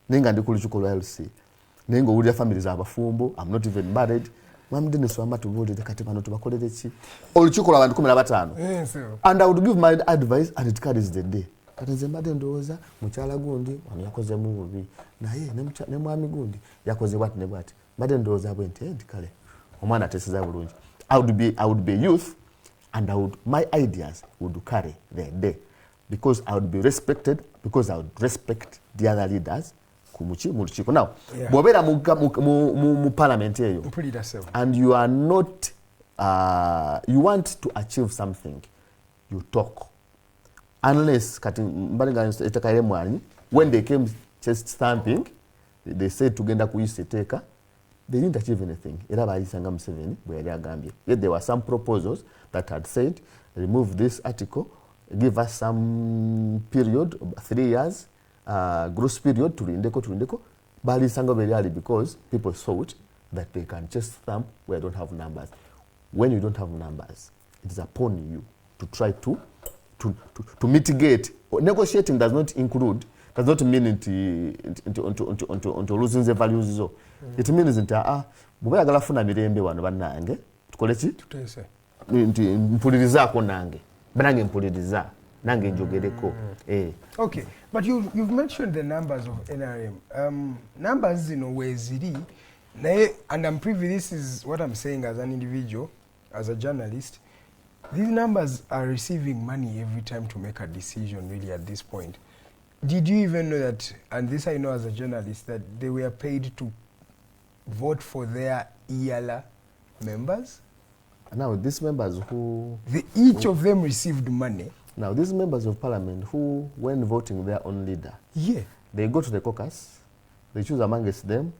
Nenga ndi ku lukiiko lwa LC. Nenga owulira families abafumbo, I'm not even married. Mami Dennis wamba tubuulire kati bano tubakolere ki? Olukiiko lw'abantu 15. And I would give my advice and it carries the day. Kati nze mbadde ndowooza mukyala gundi wano yakozemu bubi, naye ne mwami gundi yakoze bwati ne bwati. Mbadde ndowooza bwe nti kale omwana ateeseza bulungi. I would be youth and my ideas would carry the day because I would be respected, because I would respect the other leaders mu lukiiko. Now bw'obeera mu parliament eyo and you are not you want to achieve something, you talk. Unless when they came chest stamping, they said tugenda kuyisa etteeka, they didn't achieve anything. Era bayisanga Museveni bwe yali agambye. Yet there were some proposals that had said remove this article, give us some period, 3 years, gross period, tulindeko. Bayisanga bwe yali because people thought that they can just stamp where they don't have numbers. When you don't have numbers, it is upon you to try to mitigate. Negotiating does not mean into losing the values. It means bwe bayagala funa mirembe wano bannange tukole ki tutese mpulirizaako nange banange mpuliriza nange njogereko. Okay, but you've mentioned the numbers of NRM. Numbers zino weziri naye, and I'm privy, this is what I'm saying as an individual, as a journalist. These numbers are receiving money every time to make a decision, really, at this point. Did you even know that, and this I know as a journalist, that they were paid to vote for their Yeyala members? Now, these members each of them received money. Now, these members of parliament who, when voting their own leader, they go to the caucus, they choose amongst them,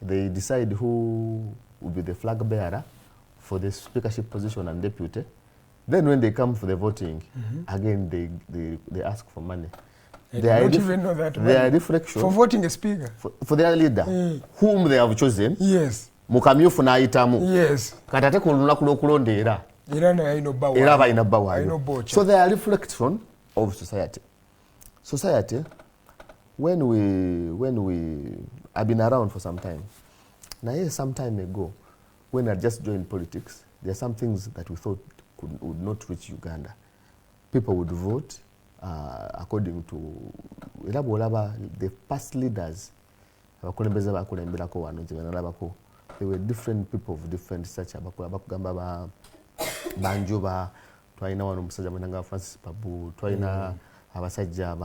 they decide who will be the flag bearer for the speakership position and deputy. Then when they come for the voting, again they ask for money. I don't even know that. Their reflection for voting a speaker for their leader, whom they have chosen. Yes. Mukamyufu n'ayitamu. Yes. Katate ku lunaku lw'okulonda era balina bbawayo. So they are reflection of society. Society, when we I've been around for some time. Now, some time ago, when I just joined politics, there are some things that we thought would not reach Uganda. People would vote according to the past leaders. They were different people of different such abakugamba banjuba twaina wano musajja mwenanga Francis Babu twaina abasajja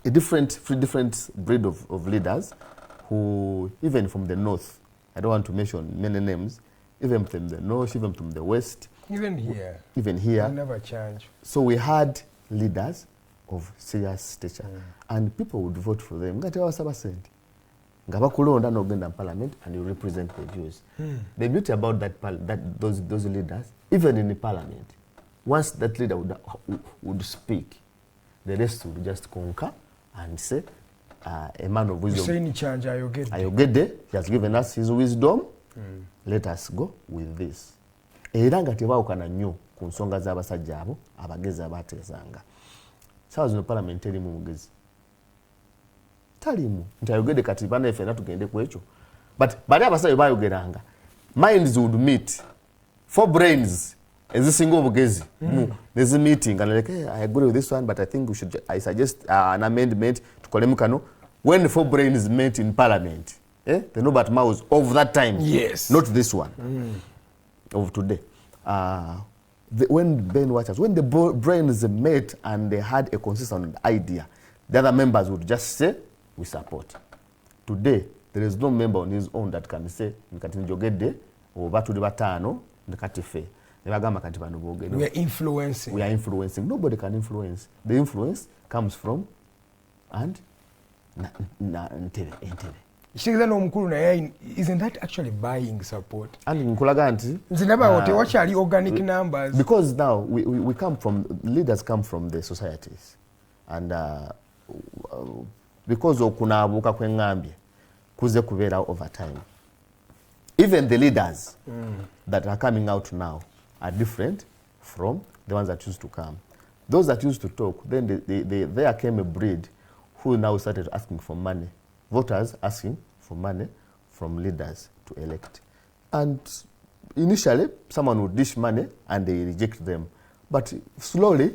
a different breed of leaders who, even from the north, I don't want to mention many names, even from the north, even from the west, even here, never change. So we had leaders of serious stature, and people would vote for them. Nga bakulonda n'ogenda parliament and you represent the Jews. The beauty about those leaders, even in the parliament, once that leader would speak, the rest would just concur and say, a man of wisdom, Ayogede, he has given us his wisdom, let us go with this. Era nga tebawukana nnyo ku nsonga z'abasajja abo abagezi abateesanga. Saawa zino parliament erimu mugezi. Talimu. Nti Ayogede kati bana effena tugende ku ekyo. But bali abasajja bayogeranga. Minds would meet. 4 brains ezisinga obugezi. There's a meeting and like, hey, I agree with this one, but I think I suggest an amendment to kolemu kano. When the 4 brains met in parliament, the Nobert Mouse of that time, yes, not this one, of today. When the brains met and they had a consistent idea, the other members would just say, we support. today there is no member on his own that can say nkati njogedde oba tuli bataano nekati ffe ne bagamba kati bano boogedde. We are influencing. Nobody can influence. The influence comes from and Entebbe. Kitegeeza n'omukulu naye isn't that actually buying support? And nkulaga nti nze ndaba tewakyali organic numbers. Because now we come from, leaders come from the societies and because okunaabuuka kw'engambye kuze kubeera over time. Even the leaders that are coming out now are different from the ones that used to come. Those that used to talk, then there came a breed who now started asking for money. Voters asking for money from leaders to elect. And initially, someone would dish money and they reject them. But slowly,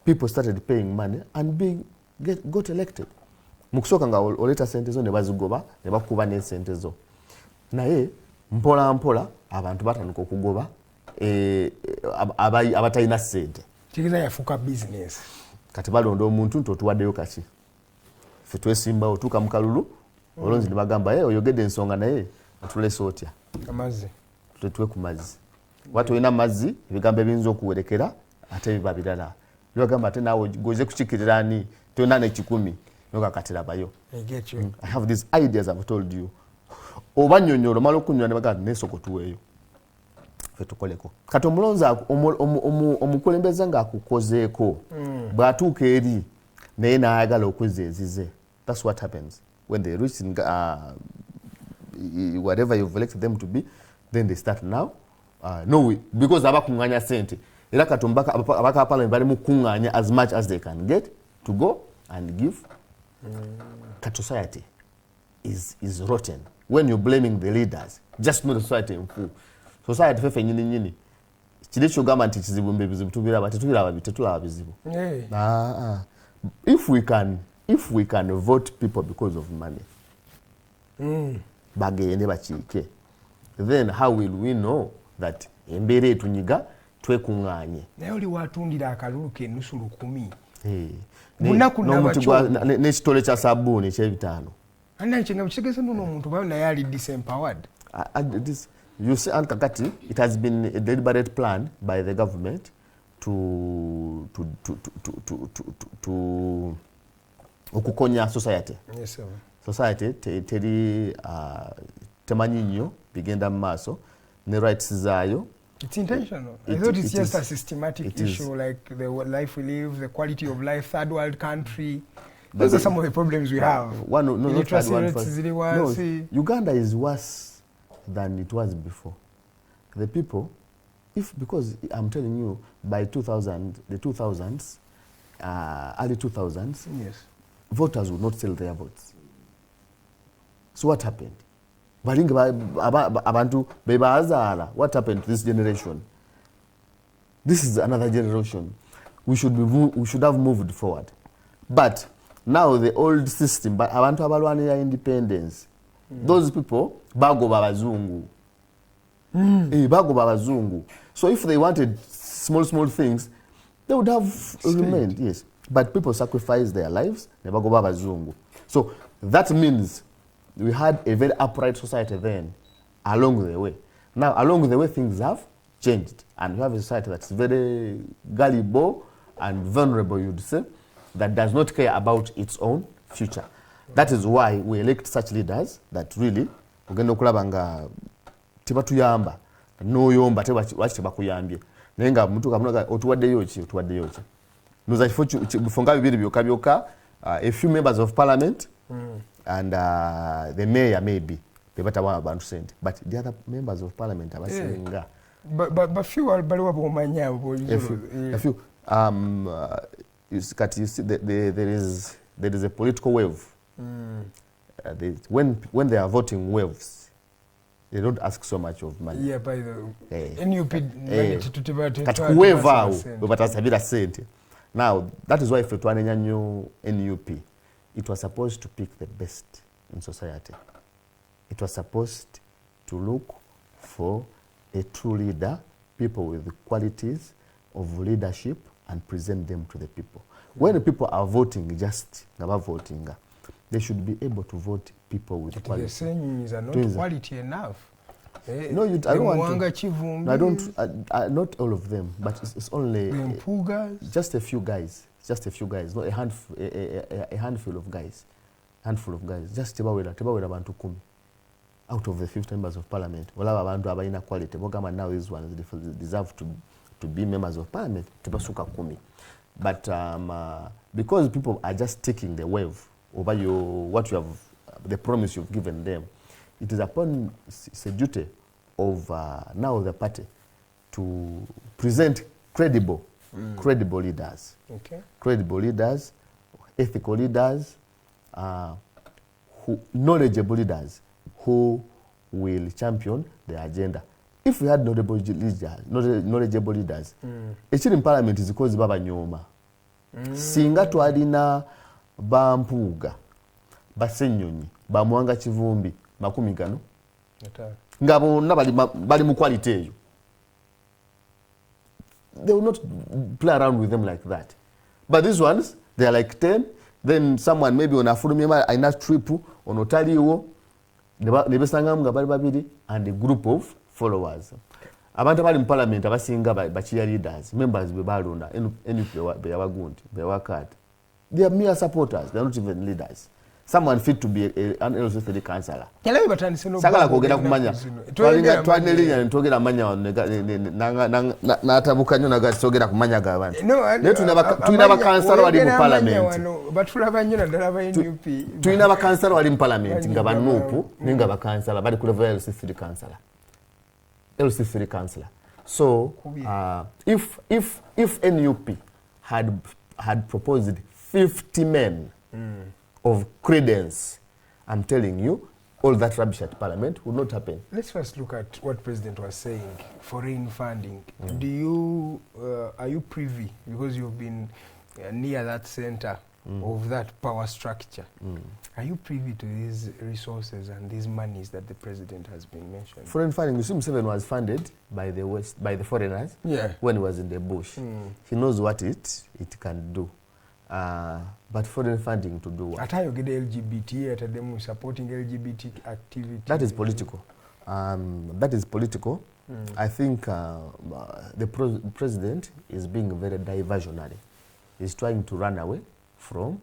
people started paying money and got elected. Mukusooka nga oleta sente zo ne bazigoba ne bakuba n'ensente zo. Naye mpola mpola abantu batandika okugoba abatalina ssente. Kitegeeza yafuuka business. Kati balonda omuntu nti otuwaddeyo kaki. Ffe twesimbawo otuuka mu kalulu olonzi ne bagamba oyogedde ensonga naye atulese otya. Amazzi. Tuletwe ku mazzi. Watu olina mazzi ebigambo ebiyinza okuwerekera ate biba birala. Bagamba ate naawe goze kukikkirira ani tolina n'ekikumi nokakatirabayo. I have these ideas I've told you. Oba nnyonnyola omala okunywa ne bagamba n'esoko tuweeyo. Ffe tukoleko. Kati omulonzi omukulembeze ng'akukozeeko bw'atuuka eri naye n'ayagala okwezza ezize. That's what happens. When they reach in, whatever you've elected them to be, then they start now. Because abakuŋŋaanya sente. Era kati abaka parliament bali mu kuŋŋaanya as much as they can get to go and give. Kati society is rotten. When you're blaming the leaders, just know the society in full. Society fefe nyini. Kiri kyogamba nti kizibu mbebizibu tubiraba tetulaba bizibu. If we can vote people because of money, bagende bakiike, then how will we know that embeera etunyiga twekuŋŋaanye? Naye oli watundira akalulu k'ennusu 1000 n'ekitole kya sabbuuni eky'ebitaano. Kyenga kitegeeza nno omuntu bayo naye ali disempowered. You see, Ankakati, it has been a deliberate plan by the government to okukonya society. Yes, sir. Society teri temanyi nnyo bigenda mu maaso ne rights zaayo. It's intentional. I thought it's just a systematic issue like the life we live, the quality of life, third world country. Those are some of the problems we have. Uganda is worse than it was before. The people, because I'm telling you, by the 2000s, early 2000s, yes, voters would not sell their votes. So what happened? What happened to this generation? This is another generation. We should have moved forward. But now the old system, but abantu abalwanira independence, those people bagoba abazungu. Bagoba abazungu. So if they wanted small things, they would have remained, yes. But people sacrificed their lives, they bagoba abazungu. So that means we had a very upright society then, along the way. Now, along the way, things have changed. And we have a society that's very gullible and vulnerable, you'd say, that does not care about its own future. That is why we elect such leaders that really, ogenda okulaba nga tebatuyamba, n'oyomba lwaki tebakuyambye. Naye nga omuntu kamunaga otuwaddeyo ki. Noza kifo nga bibiri byokka, a few members of parliament and the mayor maybe, bebatawa abantu sente. But the other members of parliament abasinga. But few baliwa bomanya abo. A few. You see, there is a political wave. When they are voting waves, they don't ask so much of money. Yeah, by the NUP. Now, that is why if you new NUP, it was supposed to pick the best in society. It was supposed to look for a true leader, people with the qualities of leadership, and present them to the people. When the people are voting, just never voting, they should be able to vote people with quality. The sayings are not quality enough. No, I don't want to. No, I don't. Not all of them, but it's only Mpuuga. Just a few guys. Just a few guys. Not a handful of guys. Handful of guys. Just tebawera abantu 10 out of the 50 members of parliament. Olaba abantu abalina quality. Bogamba now these ones deserve to be members of parliament. Tebasuka 10. But because people are just taking the wave over the promise you've given them, it is it's a duty of now the party to present credible leaders. Okay. Credible leaders, ethical leaders, knowledgeable leaders who will champion the agenda. If we had knowledgeable leaders, ekiri in parliament is because baba nyoma. Singa twalina ba Mpuuga, ba Ssenyonyi, ba Mwanga Kivumbi, makumi gano. Nga bonna bali mu quality eyo. They will not play around with them like that. But these ones, they are like 10. Then someone maybe on a forum, I not trip on Otaliwo, nebesanga mga bali babiri, and a group of followers. Abantu abali mu parliament abasinga bachiya leaders, members bebalonda, beyabagundi, bewakati. They are mere supporters. They are not even leaders. Someone fit to be an LCD councillor. Sagala kogera kumanya. Twanelinya ntogera manya natabuka nnyo nagatogera kumanya g'abantu. Tulina bakansala wali mu parliament. Tulina bakansala wali mu parliament nga banuupu ninga bakansala bali ku level LCD councillor. LCD councillor. So if NUP had proposed 50 men of credence, I'm telling you, all that rubbish at parliament would not happen. Let's first look at what President was saying, foreign funding. Do you, are you privy, because you've been near that center of that power structure, are you privy to these resources and these monies that the President has been mentioning? Foreign funding, Muslim was funded by the West, by the foreigners when he was in the bush. He knows what it can do. But foreign funding to do what? At you get LGBT, at them supporting LGBT activity. That is political. That is political. I think the president is being very diversionary. He's trying to run away from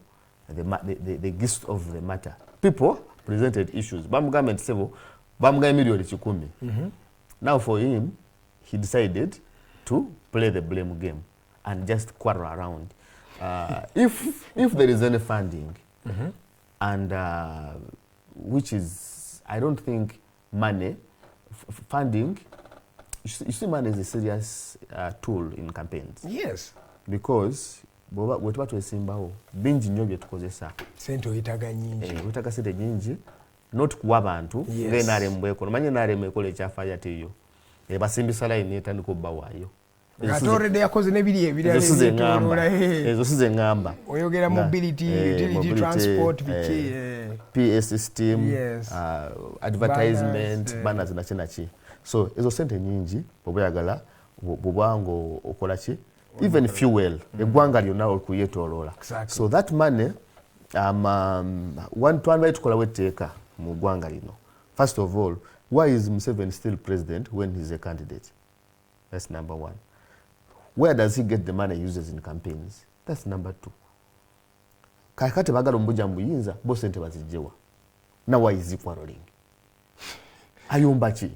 the gist of the matter. People presented issues. Government several, million chikumi. Now for him, he decided to play the blame game and just quarrel around. If there is any funding, and which is, I don't think money, funding, you see money is a serious tool in campaigns. Yes. Because wetuba twesimbawo bingi nnyo bye tukozesa. Sente oyitaga nyingi. Oyitaga sente nyingi, not kuwa bantu ng'NRM bw'ekola. Manyi NRM ekola ekyafaayo ate yo. Basimbisa layini etandika obbawaayo. Already yakoze nebiri ebirala ezo size ngamba. Oyogera mobility, utility, transport, PS system, advertisement, banners na kinaki. So ezo sente nyingi bw'oyagala bw'obwango okola ki? Even fuel, eggwanga lyonna okuyetooloola. So that money, twandibali tukolawo etteeka mu ggwanga lino. First of all, why is Museveni still president when he's a candidate? That's number one. Where does he get the money he uses in campaigns? That's number two. Kakati bagala mbuja mbuyinza, bo sente bazijjewa. Now why is he quarreling? Ayomba ki?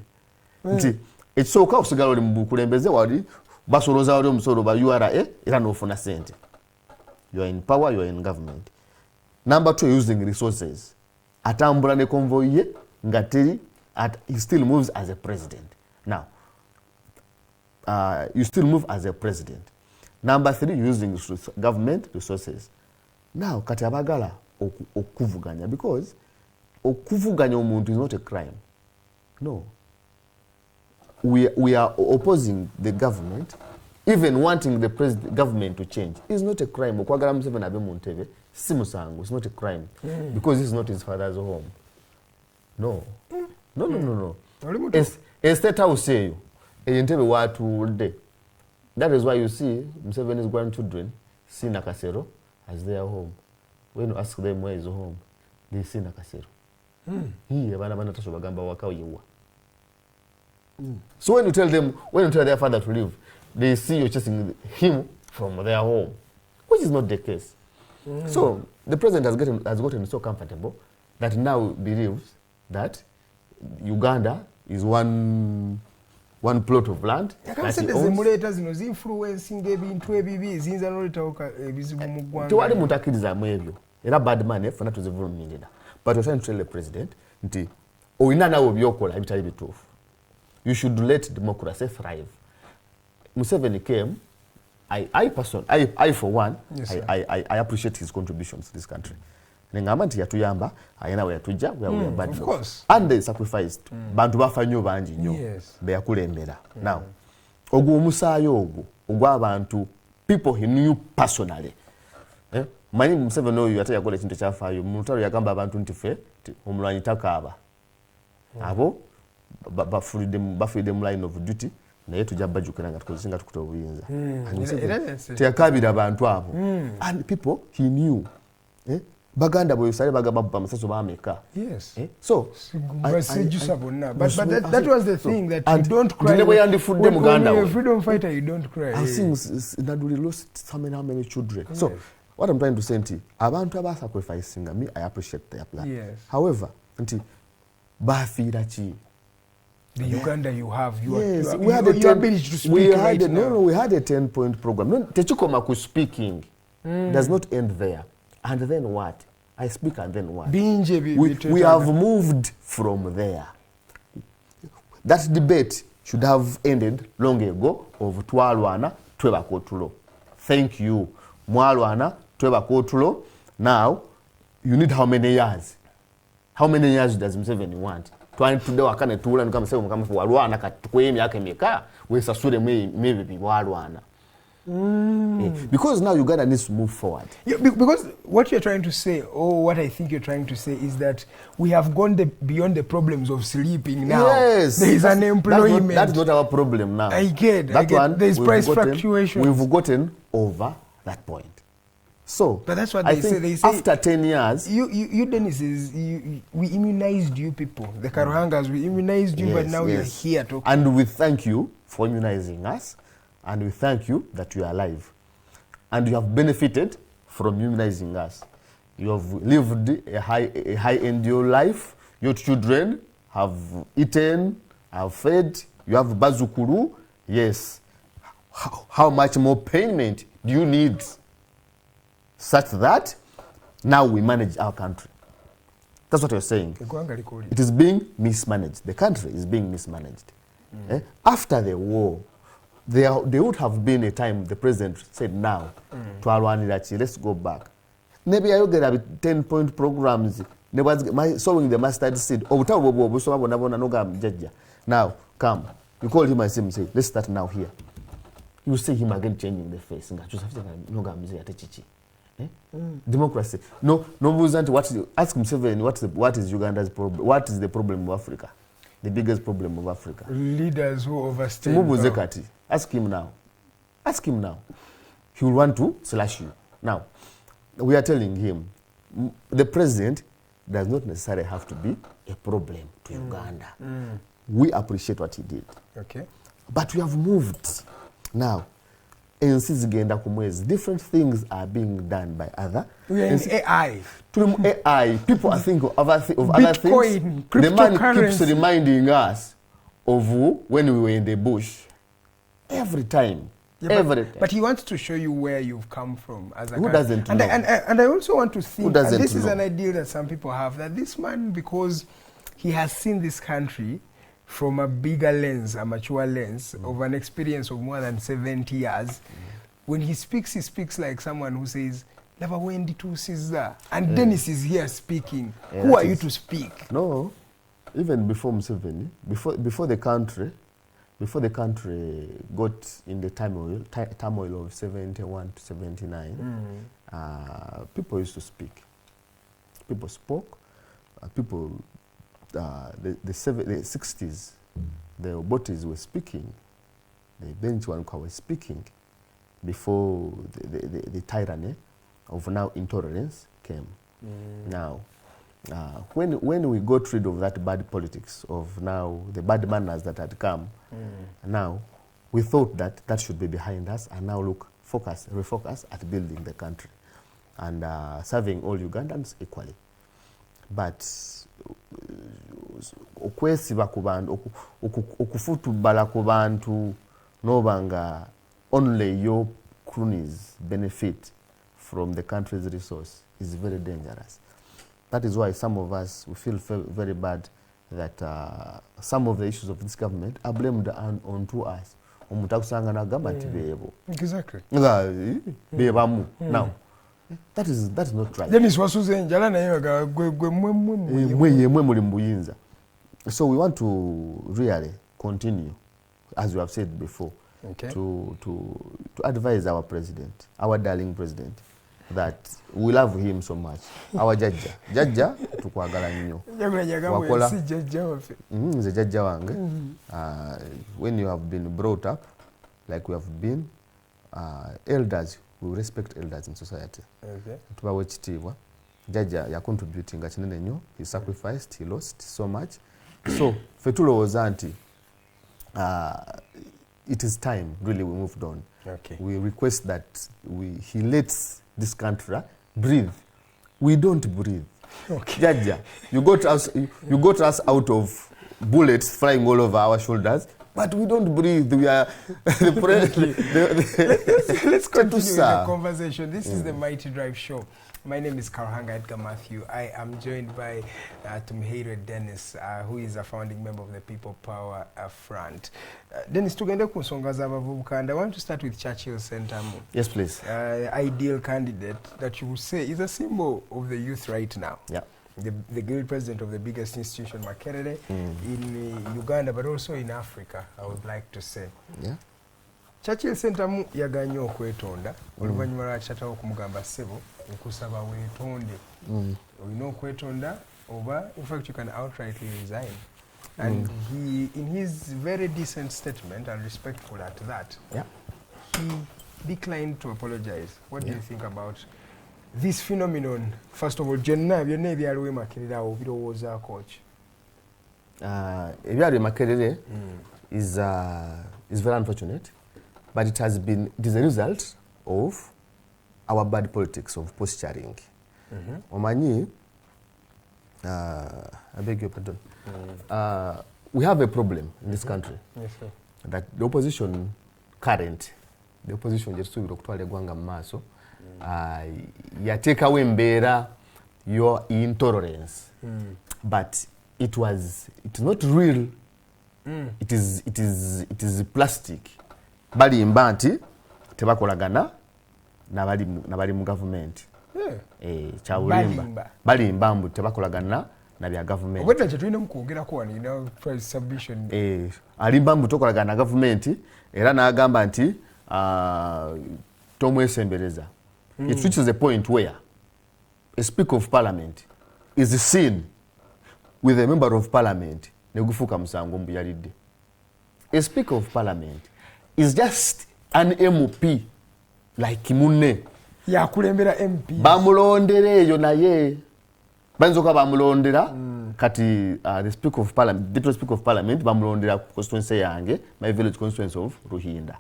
Nti, ekisooka okusigala oli mu bukulembeze wali basoloza wali omusolo ba URA era n'ofuna sente. You are in power, you are in government. Number two, using resources. Atambula ne convoy ye nga teri, he still moves as a president. Now, you still move as a president. Number three, using government resources. Now, kati abagala okuvuganya, because okuvuganya omuntu is not a crime. No. We are opposing the government, even wanting the government to change. It's not a crime. Okwagala Museveni abe mu ntebe si musango. It's not a crime. Because this is not his father's home. No. No. Estate house eyo. Eyentebe watuulde. That is why you see Museveni's grandchildren see Nakasero as their home. When you ask them where is home, they say nakasero. Here, bana taso bagamba waka yewa. So when you tell their father to leave, they see you chasing him from their home, which is not the case. So the president has gotten so comfortable that now believes that Uganda is one plot of land. Tewali mutakiriza mu ebyo. Era bad man efuna tuzivulumirira. But you're trying to tell the president nti oyina nawo byokola ebitali bituufu. You should let democracy thrive. Museveni came. I for one, yes, I appreciate his contributions to this country. Nengamba nti yatuyamba, ayina we yatujja, we are bad. Of course. And they sacrificed. Bantu bafa nnyo bangi nnyo. Yes. Beyakulembera. Now, ogwo omusaayo ogw'abantu, people he knew personally. Manyi Museveni oyo ate yakola ekintu ekyafaayo. Mu lutalo yagamba abantu nti ffe omulwanyi takaaba. Abo bafiridde mu line of duty. Naye tujja bajjukira nga tukozesinga tukuta obuyinza. Teyakabira abantu abo. And people he knew. Baganda boyosale bagamba bamasaso bameka. Yes. So but that was the thing that you don't cry. When you're a freedom fighter, you don't cry. I've seen Naduli lost how many children. Yes. So what I'm trying to say is abantu aba sacrificing me, I appreciate their plan. Yes. However, nti bafira chi the Uganda you have, yes, we had a ability to speak. We had a 10-point program. No, Techikomaku speaking does not end there. And then what? I speak and then what? We have moved from there. That debate should have ended long ago of twalwana tweba kotulo. Thank you. Mwalwana tweba kotulo. Now, you need how many years? How many years does Museveni want? Twani tude wakane tuula nukama sewe mkama walwana katukwe myaka emeka wesasure maybe walwana. Because now Uganda needs to move forward. Yeah, because what you're trying to say, or what I think you're trying to say, is that we have gone beyond the problems of sleeping now. Yes. There is unemployment. That's not our problem now. I get. There is price fluctuation. We've gotten over that point. So, but that's what they say. They say after 10 years, you Dennis, we immunized you people, the Karuhangas. We immunized you, yes, but now you're here talking. And we thank you for immunizing us, and we thank you that you are alive, and you have benefited from immunizing us. You have lived a high-end life. Your children have eaten, have fed. You have bazukuru. Yes. How much more payment do you need? Such that now we manage our country. That's what you're saying. It is being mismanaged. The country is being mismanaged. After the war, there would have been a time the president said, now, let's go back. Maybe I will get 10-point programs, sowing the mustard seed. Now, come. You call him and say, let's start now here. You see him again changing the face. Democracy. No, ask Museveni what is Uganda's problem? What is the problem of Africa? The biggest problem of Africa. Leaders who overstay. Ask him now. Ask him now. He will want to slash you. Now, we are telling him, the president does not necessarily have to be a problem to Uganda. We appreciate what he did. Okay. But we have moved. Now, ezigenda kumwezi, different things are being done by other. We are in AI. AI. People are thinking of other Bitcoin, things. The man keeps cryptocurrency. reminding us of when we were in the bush. Every time. Yeah, but he wants to show you where you've come from as a Who doesn't know? And I also want to think, and this is know? an ideal that some people have, that this man, because he has seen this country from a bigger lens, a mature lens, of an experience of more than 70 years, when he speaks like someone who says, never went to Caesar. And Dennis is here speaking. Who are you to speak? No, even before Museveni, before the country got in the turmoil of 71 to 79, people used to speak. People spoke. The 60s, the Obotes were speaking. The Benchwanka were speaking before the tyranny of now intolerance came. Now, When we got rid of that bad politics of now the bad manners that had come, now we thought that that should be behind us, and now refocus at building the country and serving all Ugandans equally. But okwesiba ku bantu okufutubala ku bantu nobanga only your cronies benefit from the country's resource is very dangerous. That is why some of us we feel very bad that some of the issues of this government are blamed onto us. Omutakusanga na government bebo. Exactly. Bebamu. Now that is not right. Dennis wasuze njala na yoga gwe mwe mbuyinza. So we want to really continue, as we have said before, to advise our president, our darling president, that we love him so much. Our judge tukwagala nnyo. Wakola si judge wafe. Nze judge wange. When you have been brought up like we have been, elders, we respect elders in society. Okay. Tubawe kitiibwa. Judge ya contributing kinene nnyo. He sacrificed, he lost so much. So fetulowooza nti it is time really we moved on. Okay. We request that he lets this country breathe. We don't breathe. Okay. Jaja, you got us out of bullets flying all over our shoulders, but we don't breathe. We are let's continue the conversation. This is the Mighty Drive Show. My name is Karuhanga Edgar Matthew. I am joined by Tumuhairwe Dennis, who is a founding member of the People Power Front. Dennis, tugende ku nsonga z'abavubuka, and I want to start with Churchill Center. Yes, please. Ideal candidate that you would say is a symbol of the youth right now. Yeah. The guild president of the biggest institution, Makerere, in Uganda, but also in Africa, I would like to say. Yeah. Churchill Center yaganye Okwetonda, oluvannyuma lw'akyatawo okumugamba ssebo okusaba weetonde. Olina okwetonda oba, in fact, you can outrightly resign. And he, in his very decent statement and respectful at that, he declined to apologize. What do you think about this phenomenon? First of all, byonna ebyaliwo Makerere awo birowoozaako ki? Ebyali Makerere is very unfortunate, but it is a result of our bad politics of posturing. Omanyi, I beg your pardon. We have a problem in this country. Yes, sir. That the opposition jesuubira okutwala eggwanga mu maaso yateekawo embeera your intolerance, but it is not real. It is plastic. Balimba nti tebakolagana nabali mu government. Kyawulimba balimba mbu tebakolagana na bya government. Obwedda kye tulina mu kwogerako wano, you know, price submission. Alimba mbu tokolagana na government era n'agamba nti tomwesembereza. It reaches a point where a speaker of parliament is seen with a member of parliament negufuka musango mbu yalidde. A speaker of parliament is just an MP like munne. Yakulembera MP. Bamulondera eyo naye. Banzoka bamulondera kati the speaker of parliament, deputy speaker of parliament bamulondera constituency yange, my village constituency of Ruhinda.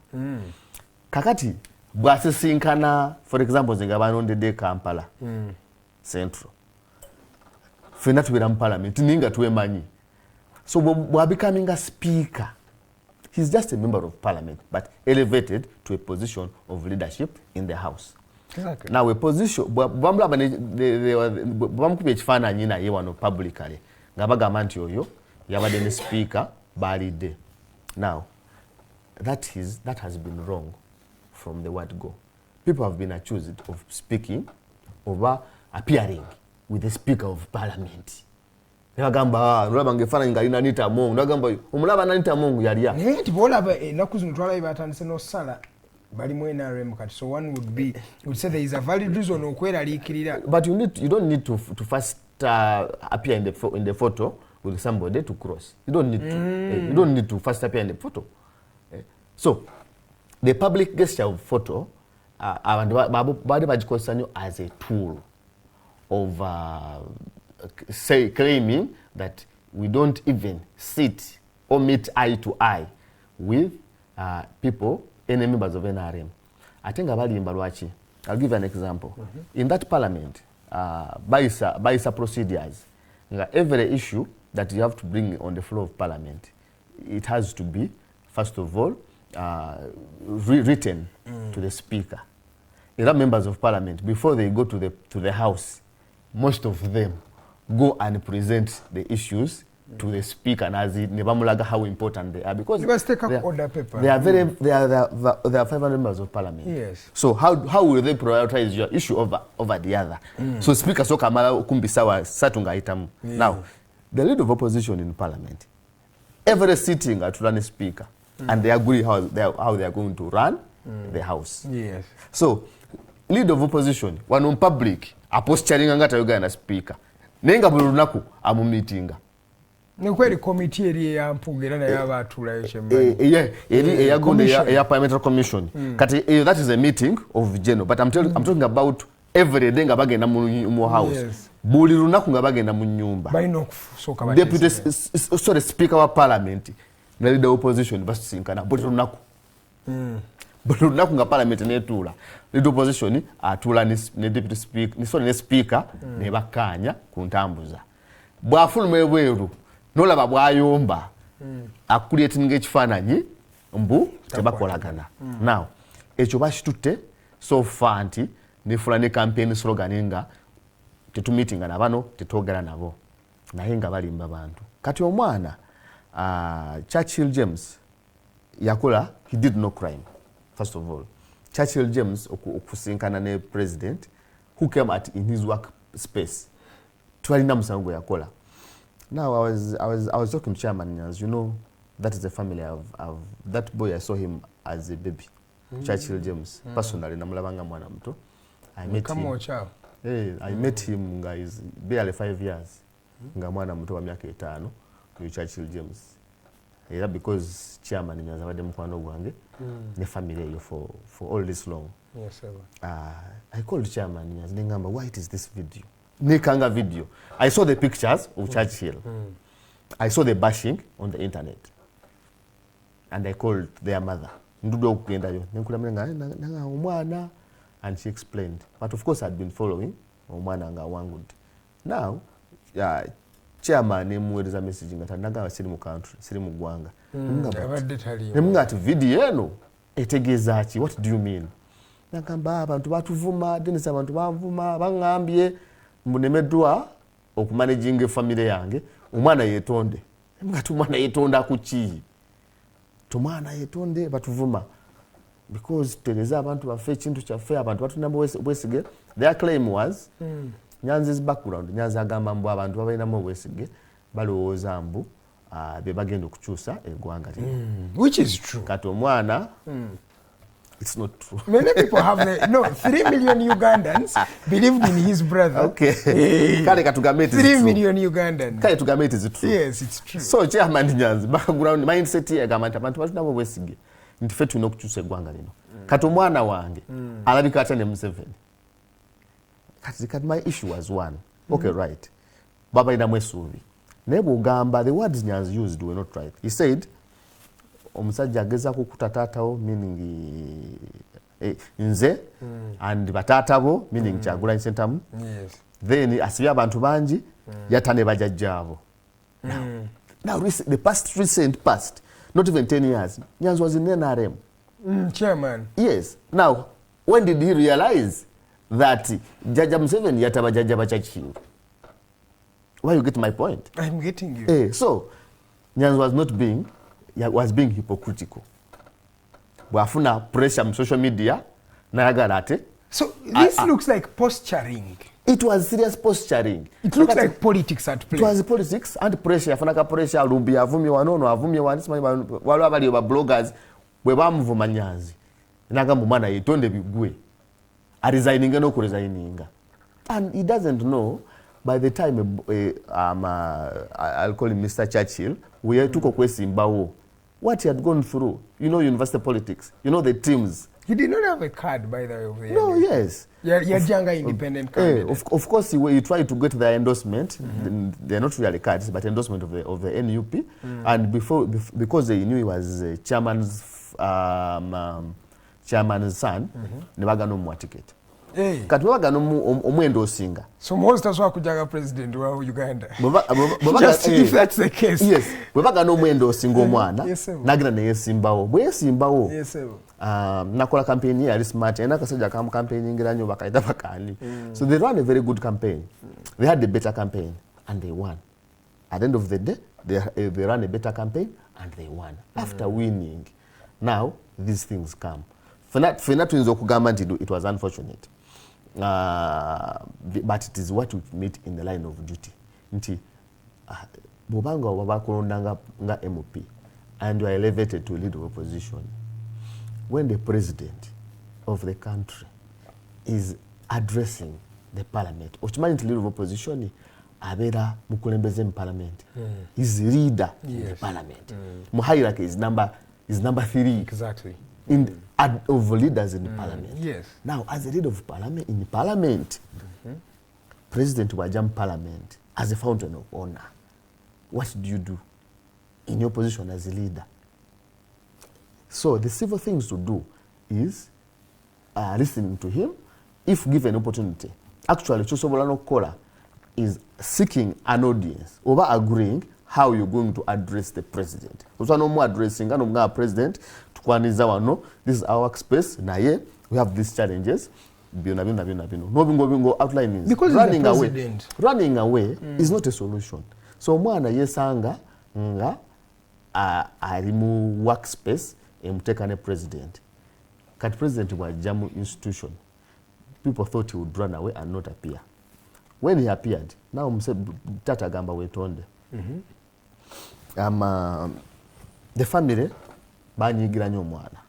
Kakati bwasisinkana, for example, zinga balondedde Kampala Central. Fena tubeera mu parliament ninga twemanyi. So bwa becoming a speaker, he's just a member of parliament, but elevated to a position of leadership in the house. Exactly. Now a position, bamukubye ekifaananyi naye wano publicly nga bagamba nti oyo yabadde ne speaker balidde. Now that has been wrong from the word go. People have been accused of speaking over appearing with the speaker of parliament. Nagamba nolaba ngefaananyi nga alina Anita Mongo, nagamba omulaba Anita Mongo yali naye nti bwolaba ennaku zino twalabe batandise n'osala bali mu NRM kati, so one would say there is a valid reason okweraliikirira. But you don't need to first appear in the photo with somebody to cross. You don't need to first appear in the photo. So the public gesture of photo abantu bali bagikozesa nnyo as a tool of claiming that we don't even sit or meet eye to eye with people, any members of NRM. I think abalimba lwaki. I'll give you an example. In that parliament, by procedures, every issue that you have to bring on the floor of parliament, it has to be, first of all, written to the speaker. There are members of parliament, before they go to the house, most of them go and present the issues to the speaker, and as nebamulaga how important they are, because you must take up order paper. They are 500 members of parliament. Yes. So how will they prioritize your issue over the other? So speaker so kamala kumbisawa satunga itamu. Now, the leader of opposition in parliament, every sitting at run a speaker, and they agree how they are going to run the house. Yes. So leader of opposition, one on public, a posturing angata yoga na speaker. Nenga bulunaku amu meetinga. Nikweli committee eri ya Mpuuga na ya Batuule ya parliamentary commission. Kati that is a meeting of general, but I'm talking about every day nga bagenda mu house. Yes. Buli lunaku nga bagenda mu nyumba. Balina okusoka ba Deputy sorry speaker wa parliament na leader opposition basinkana buli lunaku. Buli lunaku nga parliament netula. Leader opposition atula ne deputy speaker, ne speaker ne bakanya ku ntambuza. Bwafuluma ebweru nolaba bwayomba akulietinga ekifaananyi mbu tebakolagana. Now ekyo bakitutte so far nti nefula ne campaign slogan nga tetumeetinga nabano tetwogera nabo naye nga balimba bantu. Kati omwana Churchill James yakola, he did no crime. First of all, Churchill James okusinkana ne president who came in his work space twalina musango yakola. Now I was talking to Chairman Nyanzi. You know, that is the family of that boy. I saw him as a baby, Churchill James. Personally, namulabanga mwana mto. I met him. Hey, I met him guys barely 5 years. Nga mwana mto wa miaka 5 ku Churchill James. Era because Chairman Nyanzi abadde mukwano gwange ne family yo for all this long. Yes, sir. I called Chairman Nyanzi ngamba, why it is this video? Nikanga video. I saw the pictures of Churchill. I saw the bashing on the internet. And I called their mother. Ndudo okugenda yo. Nkulamira nga omwana, and she explained. But of course I'd been following omwana nga wangud. Now, chairman nemuwereza message nga nagamba siri mu country, siri mu ggwanga. Nemunga ati video eno etegeeza ki? What do you mean? Nagamba abantu batuvuma, denisa abantu bavuma, bangambye munemeddwa okumanaging family yange, omwana yetonde. Ngati omwana yetonda kuki? Tomwana yetonde batuvuma. Because tereza abantu bafe kintu kyaffe abantu batunamba bwesige. Their claim was Nyanzi's background. Nyanzi agamba mbu abantu babalinamu bwesige balowooza mbu be bagenda okukyusa eggwanga lino. Which is true. Kati omwana it's not true. Many people have 3 million Ugandans believed in his brother. Okay. Kale katugambe it is 3 million Ugandans. Kale tugambe it is true. Yes, it's true. So Chairman Nyanzi background mindset ye agamba abantu batunabo bwesige nti ffe tulina okukyusa eggwanga lino. Kati omwana wange alabika atya ne Museveni. Kati my issue was one. Okay, right. Baba ina mwesuubi. Naye bw'ogamba the words Nyanzi used were not right. He said omusajja agezaako okutatatawo meaning nze and bataatabo meaning Kyagulanyi Ssentamu. Yes. Then asibye abantu bangi yatta ne bajjajjaabo. Now the recent past, not even 10 years, Nyanzi was in NRM. Chairman. Yes. Now, when did he realize that Jaja Museveni yatta bajjajja ba Churchill? Why you get my point? I'm getting you. So, Nyanzi was being hypocritical. Bwafuna pressure on social media, nayagala ate. So this looks like posturing. It was serious posturing. It looks like politics at play. It was politics and pressure. Yafunaka pressure lumbi avumye wanono avumye wanisima walo abali ba bloggers bwe bamuvuma Nyanzi. Nagamba mwana yetonde bigwe. A resigning no ku resigninga. And he doesn't know by the time I'll call him Mr. Churchill, we took okwesimbawo. What he had gone through, you know, university politics, you know, the teams, He did not have a card, by the way. Of the No, NUP. yes. Younger independent candidate. Of course, you try to get their endorsement. They're not really cards, but endorsement of the NUP. And because they knew he was chairman's son, ne bagana omuwa ticket. Kati bagana omwendo osinga. So most of us kujaga president wa Uganda. Just if that's the case. Yes. Bwe bagana omwendo osinga omwana, nagira ne yesimbawo. Bwe yesimbawo. Yes. Nakola campaign yali smart. Ena kasajja kam campaigning ngira nyo bakaita bakani. So they ran a very good campaign. They had a better campaign and they won. At the end of the day, they ran a better campaign and they won. After winning, now these things come. Fena twinza okugamba nti it was unfortunate. But it is what we meet in the line of duty. Nti bobanga wabakulondanga nga MP and you are elevated to lead opposition. When the president of the country is addressing the parliament, okimanyi nti leader of opposition abera mukulembeze mu parliament. He's the leader in the parliament. Mu hierarchy is number 3. Exactly. Of leaders in the parliament. Yes. Now, as a leader of parliament, in the parliament, President Wajam Parliament, as a fountain of honor, what do you do in your position as a leader? So the civil things to do is listening to him, if given opportunity. Actually, Chosobolano Kola is seeking an audience, over agreeing how you're going to address the president. Because no more addressing, no president. This is our workspace. Naye, we have these challenges. No bingo outlining. Because running away is not a solution. So mwana yesanga nga alimu workspace emutekane president. Kat president wa jamu institution. People thought he would run away and not appear. When he appeared, now Tata Agambe Okwetonda. The family banyigira nyo omwana.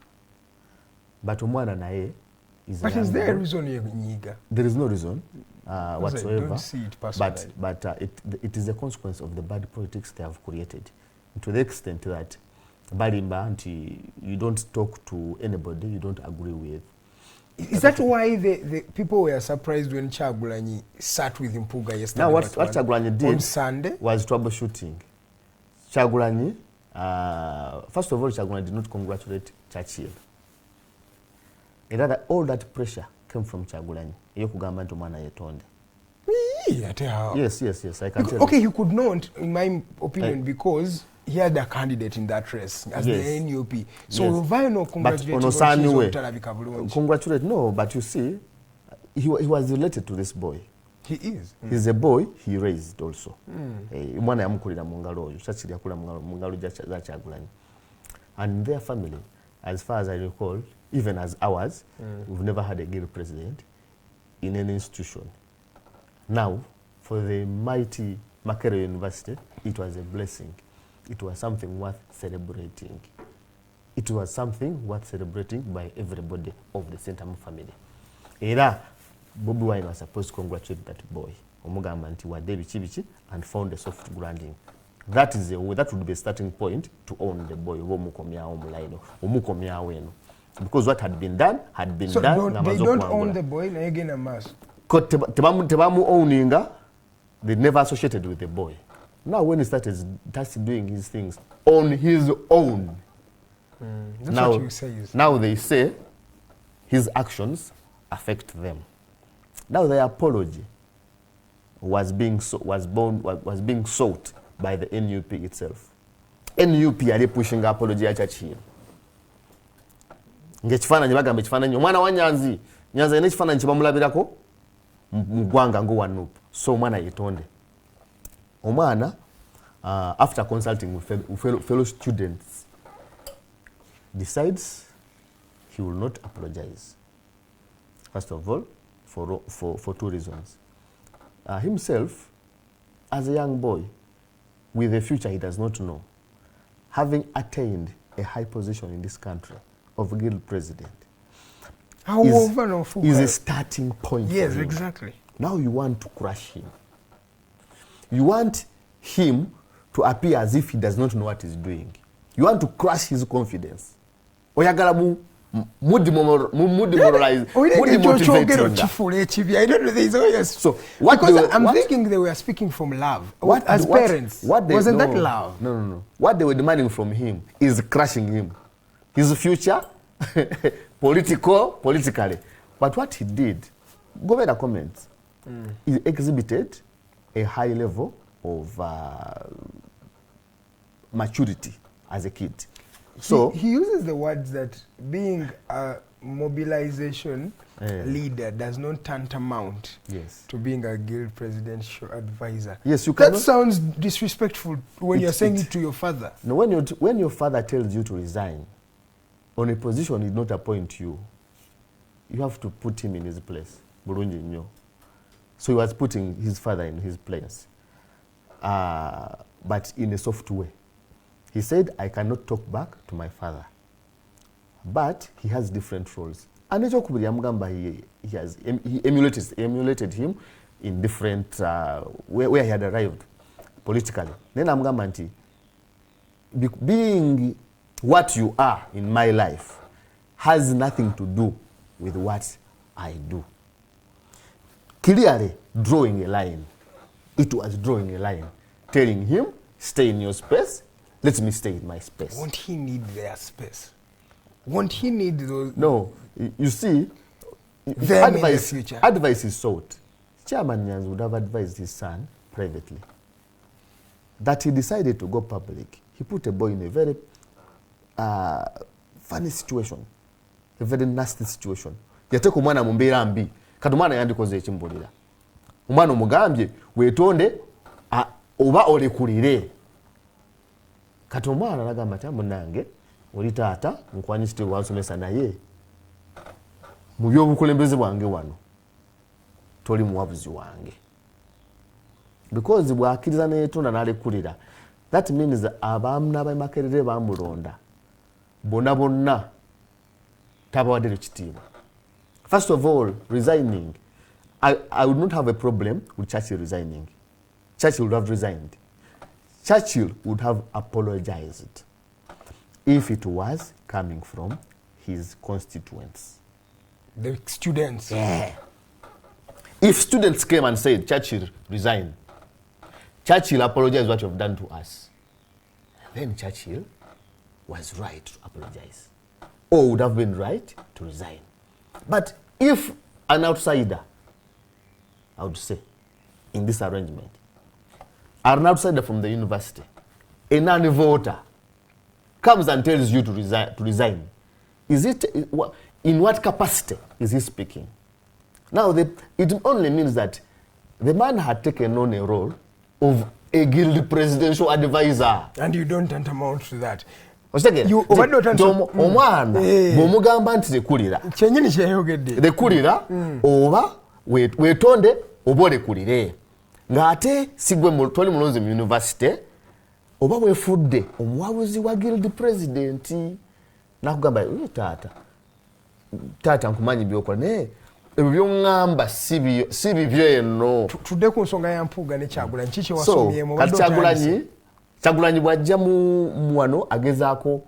But omwana naye is. But is there a reason you nyiga? There is no reason whatsoever. I don't see it personally. But it is a consequence of the bad politics they have created. To the extent that balimba nti you don't talk to anybody you don't agree with. Is that why the people were surprised when Kyagulanyi sat with Mpuuga yesterday? Now what Kyagulanyi did on Sunday was troubleshooting. Kyagulanyi, first of all, Kyagulanyi did not congratulate Churchill. And rather, all that pressure came from Kyagulanyi. Eyokugamba nti omwana yetonde. Yes, I can tell you. Okay, he could not, in my opinion, because he had a candidate in that race as the NUP. So why not congratulate? No, but you see, he was related to this boy. He is. He's a boy he raised also. Mwana yamukulira mu ngalo oyo, Churchill yakula mu ngalo za Kyagulanyi. And in their family, as far as I recall, even as ours, we've never had a girl president in any institution. Now, for the mighty Makerere University, it was a blessing. It was something worth celebrating. It was something worth celebrating by everybody of the Sentamu family. Era, Bobi Wine was supposed to congratulate that boy. Omugamba nti wadde biki and found a soft grounding. That would be a starting point to own the boy. Because what had been done so done. They don't own the boy, na again a mass. Tebamu owninga, they never associated with the boy. Now when he started doing his things on his own, That's what you say. Now they say his actions affect them. Now the apology was being sought by the NUP itself. NUP yali pushing apology ya Churchill. Ngekifaananyi bagamba ekifaananyi omwana wa Nyanzi ine ekifaananyi kyebamulabirako mu ggwanga ngo wanup. So omwana yetonde. Omwana after consulting with fellow students decides he will not apologize. First of all, for two reasons. Himself, as a young boy, with a future he does not know, having attained a high position in this country of guild president, is a starting point. Yes, for him. exactly. Now you want to crush him. You want him to appear as if he does not know what he's doing. You want to crush his confidence. Oyagala mood moralize. So what I'm thinking they were speaking from love. As parents, wasn't that love? No. What they were demanding from him is crushing him, his future, politically. But what he did, go by the comments, he exhibited a high level of maturity as a kid. So he uses the words that being a mobilization leader does not tantamount to being a guild presidential advisor. Yes, you that sounds disrespectful when you're saying it to your father. No, when your father tells you to resign on a position he did not appoint you, you have to put him in his place. So he was putting his father in his place, but in a soft way. He said, I cannot talk back to my father, but he has different roles. And he emulated him in different, where he had arrived politically. Then Amgamba, being what you are in my life has nothing to do with what I do. Clearly drawing a line. It was drawing a line, telling him, stay in your space, let me stay in my space. Won't he need their space? Won't he need those? No, you see, advice is sought. Chairman Nyanzi would have advised his son privately. That he decided to go public, he put a boy in a very funny situation, a very nasty situation. Yateka omwana mu mbeera mbi, kati omwana yandikoze ekimbolera. Omwana omugambye weetonde oba olekulire. Kati omwana nagamba ati munange oli taata nkwanyisite wansomesa naye mu byobukulembeze bwange wano toli muwabuzi wange. Because bw'akkiriza neetonda n'alekulira, that means abamu n'abamakerere bamulonda bonna tabawadde ekitiibwa. First of all, resigning. I would not have a problem with Churchill resigning. Churchill would have resigned. Churchill would have apologized if it was coming from his constituents. The students. Yeah. If students came and said, Churchill, resign. Churchill, apologize what you have done to us. Then Churchill was right to apologize. Or would have been right to resign. But if an outsider, I would say, in this arrangement, an outsider from the university, a non-voter, comes and tells you to resign, is it, in what capacity is he speaking? Now, it only means that the man had taken on a role of a guild presidential advisor. And you don't tantamount to that. Omwana bw'omugamba nti tekulira kyenyini kyeyogedde tekulira oba weetonde oba olekulire ng'ate sigwe toli mulonzi mu university oba weefudde omuwabuzi wa guild president nakugamba taata nkumanyi byokola naye ebyo by'oŋŋamba si bibyo eno. Tudde ku nsonga ya Mpuuga ne Kyagulanyi kiki wasomyemu? Kati Kyagulanyi bw'ajja mu wano agezaako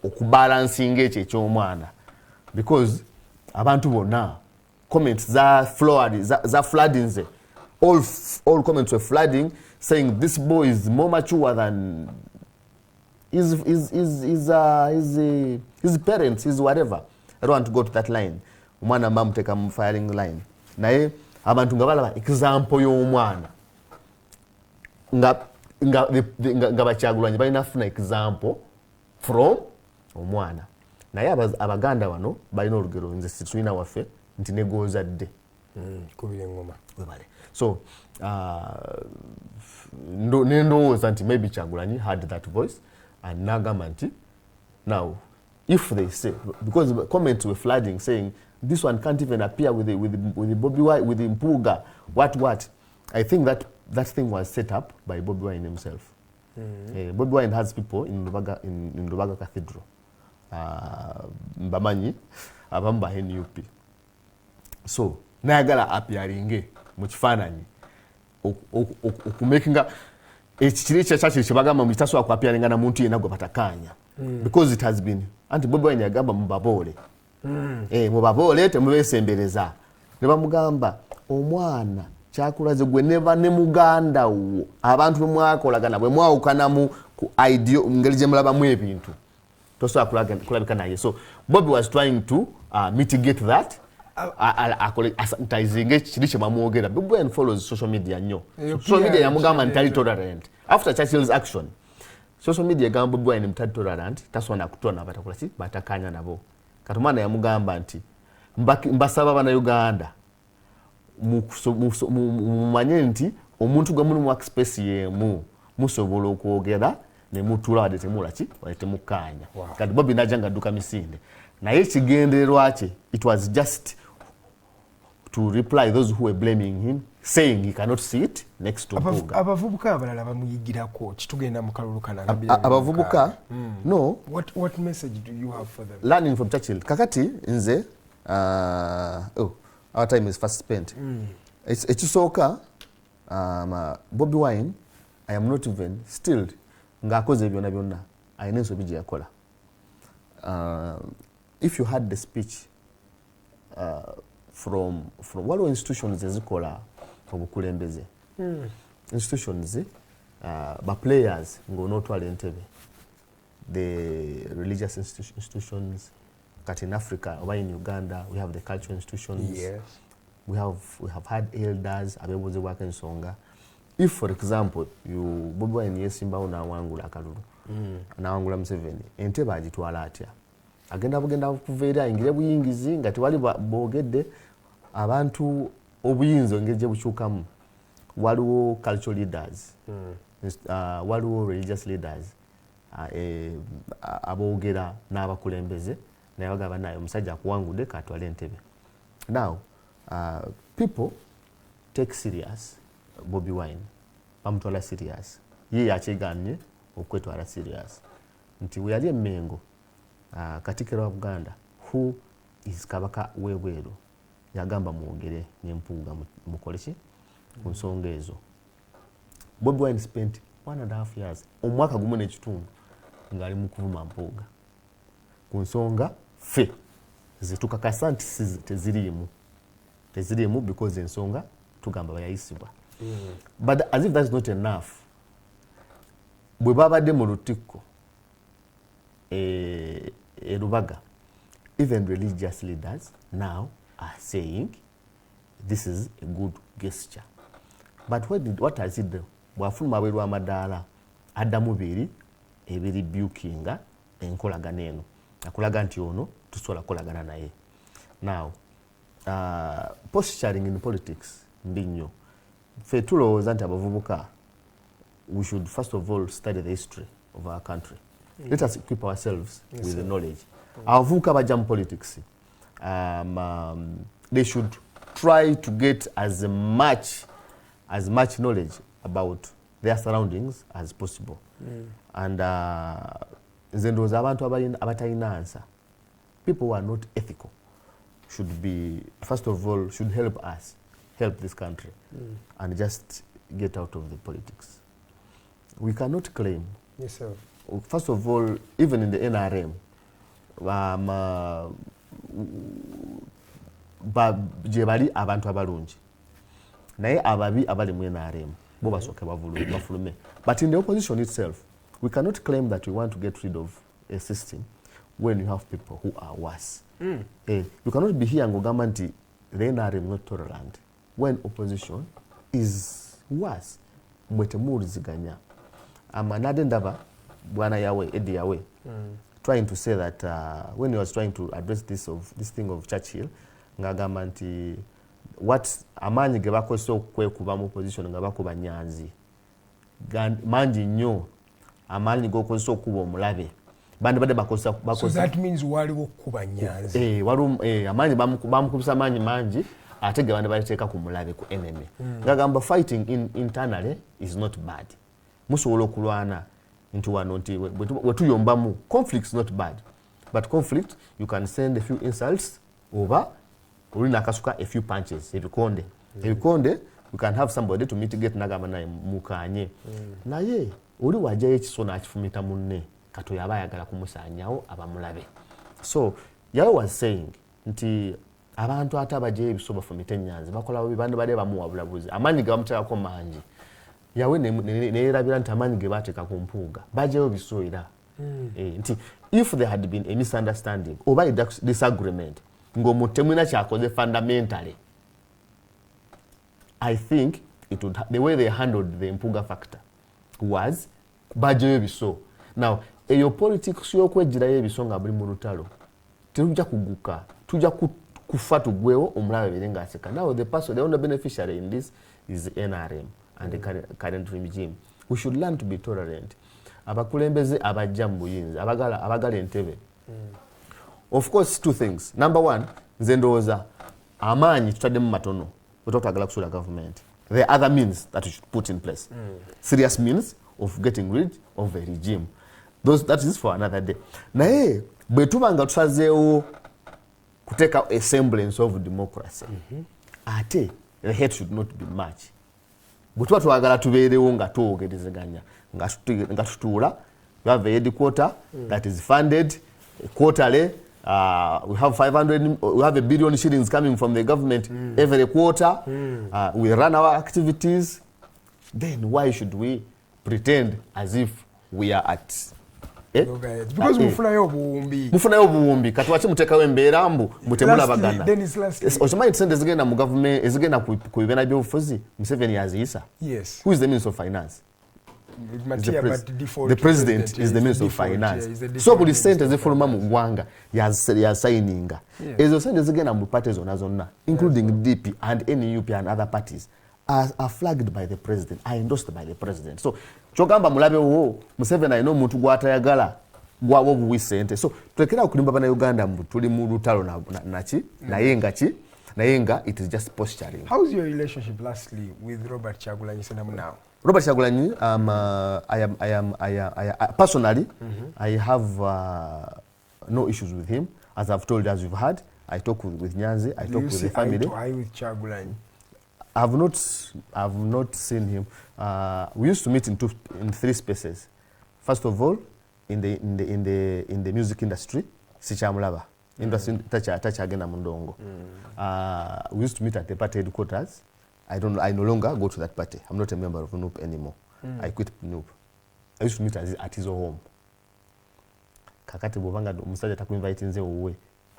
okubalansinga ekyo eky'omwana, because abantu bonna comments za flooding all comments were flooding saying this boy is more mature than his parents, his whatever. I don't want to go to that line. Omwana mbamuteka mu firing line. Naye abantu nga balaba example y'omwana nga Bakyagulanyi balina funa example from omwana. Naye abaganda wano balina olugero nze situina waffe nti negozadde kubira engoma webale. So nendowooza nti maybe Kyagulanyi had that voice and nagamba nti now if they say, because the comments were flooding saying this one can't even appear with Bobi Wine, with Mpuuga, what. I think that thing was set up by Bobi Wine himself. Bobi Wine has people in Lubaga Cathedral. Mbamanyi, abamba NUP. So, nayagala appearing mu kifaananyi okumakinga ekikiri Churchill kibagamba mu kitasobola kwapiaringana muntu yenna gwe batakanya because it has been anti Bobi Wine yagamba mubaboole mubaboole temubesembereza ne bamugamba omwana kyakulaze gwe neba ne muganda wo abantu bemwakolagana bwe mwawukanamu ku idea ngeri gye mulabamu ebintu tosobola kulabika naye. So Bobi was trying to mitigate that sanitizing ekiri kye bamwogera. Bobi Wine follows social media nnyo. Social media yamugamba ntali tolerant after Churchill's action. Social media yagamba Bobi Wine mutali tolerant tasobola kutona batakola ki batakanya nabo. Katumana yamugamba nti mbasaba bana Uganda mumanye nti omuntu gwe muli mu workspace yemu musobola okwogera ne mutula wadde temula ki wadde temukanya. Kati Bobi najja ng'adduka misinde naye ekigendererwa kye it was just to reply those who were blaming him saying he cannot see it next to Mpuuga. Abavubuka abalala bamuyigirako kitugenda mu kalulu kana abavubuka no. What message do you have for them? Learning from Churchill. Kakati nze our time is fast spent. Ekisooka Bobi Wine I am not even still ng'akoze byonna byonna ayina ensobi gye yakola. If you had the speech from waliwo institutions ezikola obukulembeze institutions ba players ng'onootwala entebe the religious institutions kati in Africa oba in Uganda we have the cultural institutions. Yes. We have had elders abebuzibwako ensonga. If for example you Bobi Wine yesimbawo n'awangula akalulu n'awangula Museveni entebe agitwala atya agenda kuveera ayingire buyingizi nga tewali boogedde abantu obuyinza engeri gye bukyukamu. Waliwo cultural leaders waliwo religious leaders aboogera n'abakulembeze naye bagamba naye omusajja akuwangudde katwala entebe. Now people take serious Bobi Wine bamutwala serious ye yakiganye okwetwala serious nti we yali emengo Katikkiro wa Buganda who is kabaka webweru yagamba mwogere ne Mpuuga mukole ki ku nsonga ezo. Bobi Wine spent 1.5 years omwaka gumu n'ekitundu ng'ali mu kuvuma Mpuuga ku nsonga fe zitukakasa nti teziriimu because ensonga tugamba bayayisibwa. But as if that's not enough bwe babadde mu lutikko Rubaga even religious leaders now are saying this is a good gesture. But what has it done? Bwafuluma abweru amadaala addamu ebiri bukinga enkolagana eno akulaga nti ono tusobola kukolagana naye. Now posturing in politics mbi nnyo. Ffe tulowooza nti abavubuka we should first of all study the history of our country. Let us equip ourselves with the knowledge. Abavubuka bajja mu politics they should try to get as much knowledge about their surroundings as possible. And nze ndowooza abantu abatalina answer, people who are not ethical should be first of all should help this country and just get out of the politics. We cannot claim first of all even in the NRM gye bali abantu abalungi naye ababi abali mu NRM bo basooke bafulume. But in the opposition itself we cannot claim that we want to get rid of a system when you have people who are worse. You cannot be here ng'ogamba nti the NRM not tolerant when opposition is worse. Mwe temuwuliziganya. Nade ndaba bwana yawe Eddie yawe trying to say that when he was trying to address this thing of Churchill ng'agamba nti what amaanyi ge bakozesa okwekuba mu opposition nga bakuba Nyanzi mangi nnyo amaanyi g'okozesa okuba omulabe bandi badde bakozesa. So that means waliwo okuba Nyanzi. Amaanyi bamukubisa amaanyi mangi ate ge bandi baliteeka ku mulabe ku enemy. Ng'agamba fighting internally is not bad. Musobola okulwana into wano nti wetuyombamu. Conflict is not bad, but conflict you can send a few insults over olina akasuka a few punches. Ebikonde you can have somebody to mitigate nagamba naye mukanye naye oli wajjayo ekiso n'akifumita munne katoyo aba ayagala kumusaanyawo abamulabe. So yawe was saying nti abantu ate abajjayo ebiso bafumita Nyanzi bakola bubi bandi bade bamuwa bulabuzi amaanyi ge bamuteekako mangi yawe neerabira nti amaanyi ge baateeka ku Mpuuga bajjayo biso era nti if there had been a misunderstanding oba a disagreement ng'omuntu temulina kyakoze fundamentally, I think it would the way they handled the Mpuuga factor was bajjayo ebiso. Now eyo politics y'okwegirayo ebiso nga buli mu lutalo tujja kuguka tujja kufa tugwewo omulabe bere ng'aseka. Now the only beneficiary in this is the NRM and the current regime. We should learn to be tolerant. Abakulembeze abajja mu buyinza abagala entebe. Of course, two things. Number one, nze ndowooza amaanyi tutaddemu matono wetwagala kusula government. There are other means that we should put in place. Serious means of getting rid of a regime. That is for another day. Naye bwe tuba nga tusazeewo kuteeka a semblance of democracy, ate the hate should not be much. Bwe tuba twagala tubeerewo nga twogerezeganya nga tutuula, we have a headquarter that is funded quarterly. We have 500. We have $1 billion shillings coming from the government every quarter. We run our activities. Then why should we pretend as if we are at? Because mufunayo obuwumbi kati wachi mutekawo embeera mbu mutemula bagana. Okimanyi sente ezigenda mu government ezigenda ku bibiina by'obufuzi Museveni yaziyisa. Yes. Who is the Minister of Finance? The president is the Minister of Finance. So buli sente zifuluma mu ggwanga yasayininga. Ezo sente zigenda mu party zonna including DP and NUP and other parties are flagged by the president, are endorsed by the president. So kyogamba mulabe wo Museveni ayina omuntu gw'atayagala gwawo obuwi sente. So tulekera okulimba bana Uganda mbu tuli mu lutalo naye nga it is just posturing. How is your relationship lastly with Robert Kyagulanyi Ssentamu now? Robert Kyagulanyi, I personally, I have no issues with him. As I've told you, as you've heard, I talk with Nyanzi, I talk with the family. I with Kyagulanyi? I've not seen him. We used to meet in three spaces. First of all, in the music industry, Sichamulaba. Industry tachagenda mundongo. We used to meet at the party headquarters. I no longer go to that party. I'm not a member of NUP anymore. I quit NUP. I used to meet at his home. Kakati bobanga omusajja takuinvite nze owe.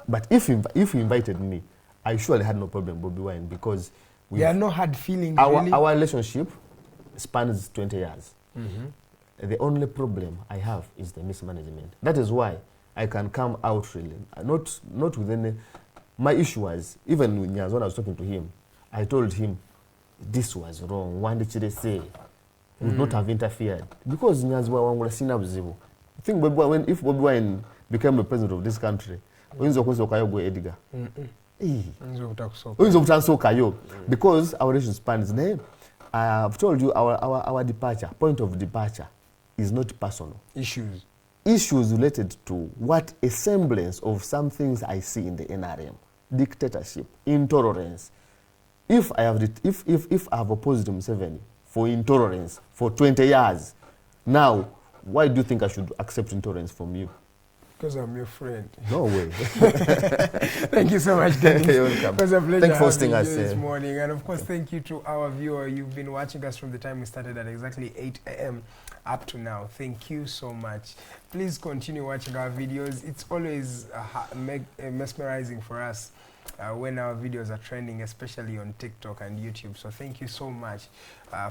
But if he invited me, I surely had no problem Bobi Wine because there are no hard feelings. Our relationship spans 20 years. The only problem I have is the mismanagement. That is why I can come out really. Not with any. My issue was even with Nyanzi when I was talking to him, I told him this was wrong. One did say would not have interfered because Nyanzi wangula sina buzibu. I think if Bobi Wine became the president of this country, oyinza okuza okayogwa Edgar. Oyinza obutansookayo because our relation spans name. I have told you our departure, point of departure is not personal. Issues related to what a semblance of some things I see in the NRM. Dictatorship, intolerance. If I have opposed Museveni for intolerance for 20 years, now why do you think I should accept intolerance from you? Because I'm your friend. No way. Thank you so much, Dennis. You're welcome. It was a pleasure having you this morning. And of course, thank you to our viewer. You've been watching us from the time we started at exactly 8 a.m. up to now. Thank you so much. Please continue watching our videos. It's always mesmerizing for us when our videos are trending, especially on TikTok and YouTube. So thank you so much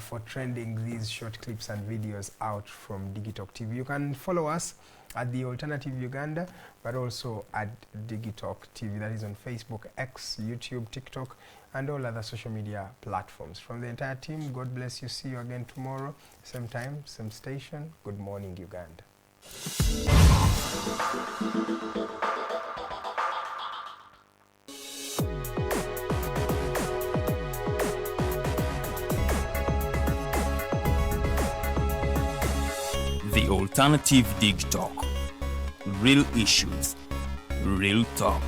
for trending these short clips and videos out from Digitalk TV. You can follow us at The Alternative Uganda, but also at Digitalk TV. That is on Facebook, X, YouTube, TikTok, and all other social media platforms. From the entire team, God bless you. See you again tomorrow. Same time, same station. Good morning, Uganda. The Alternative Dig Talk. Real issues, real talk.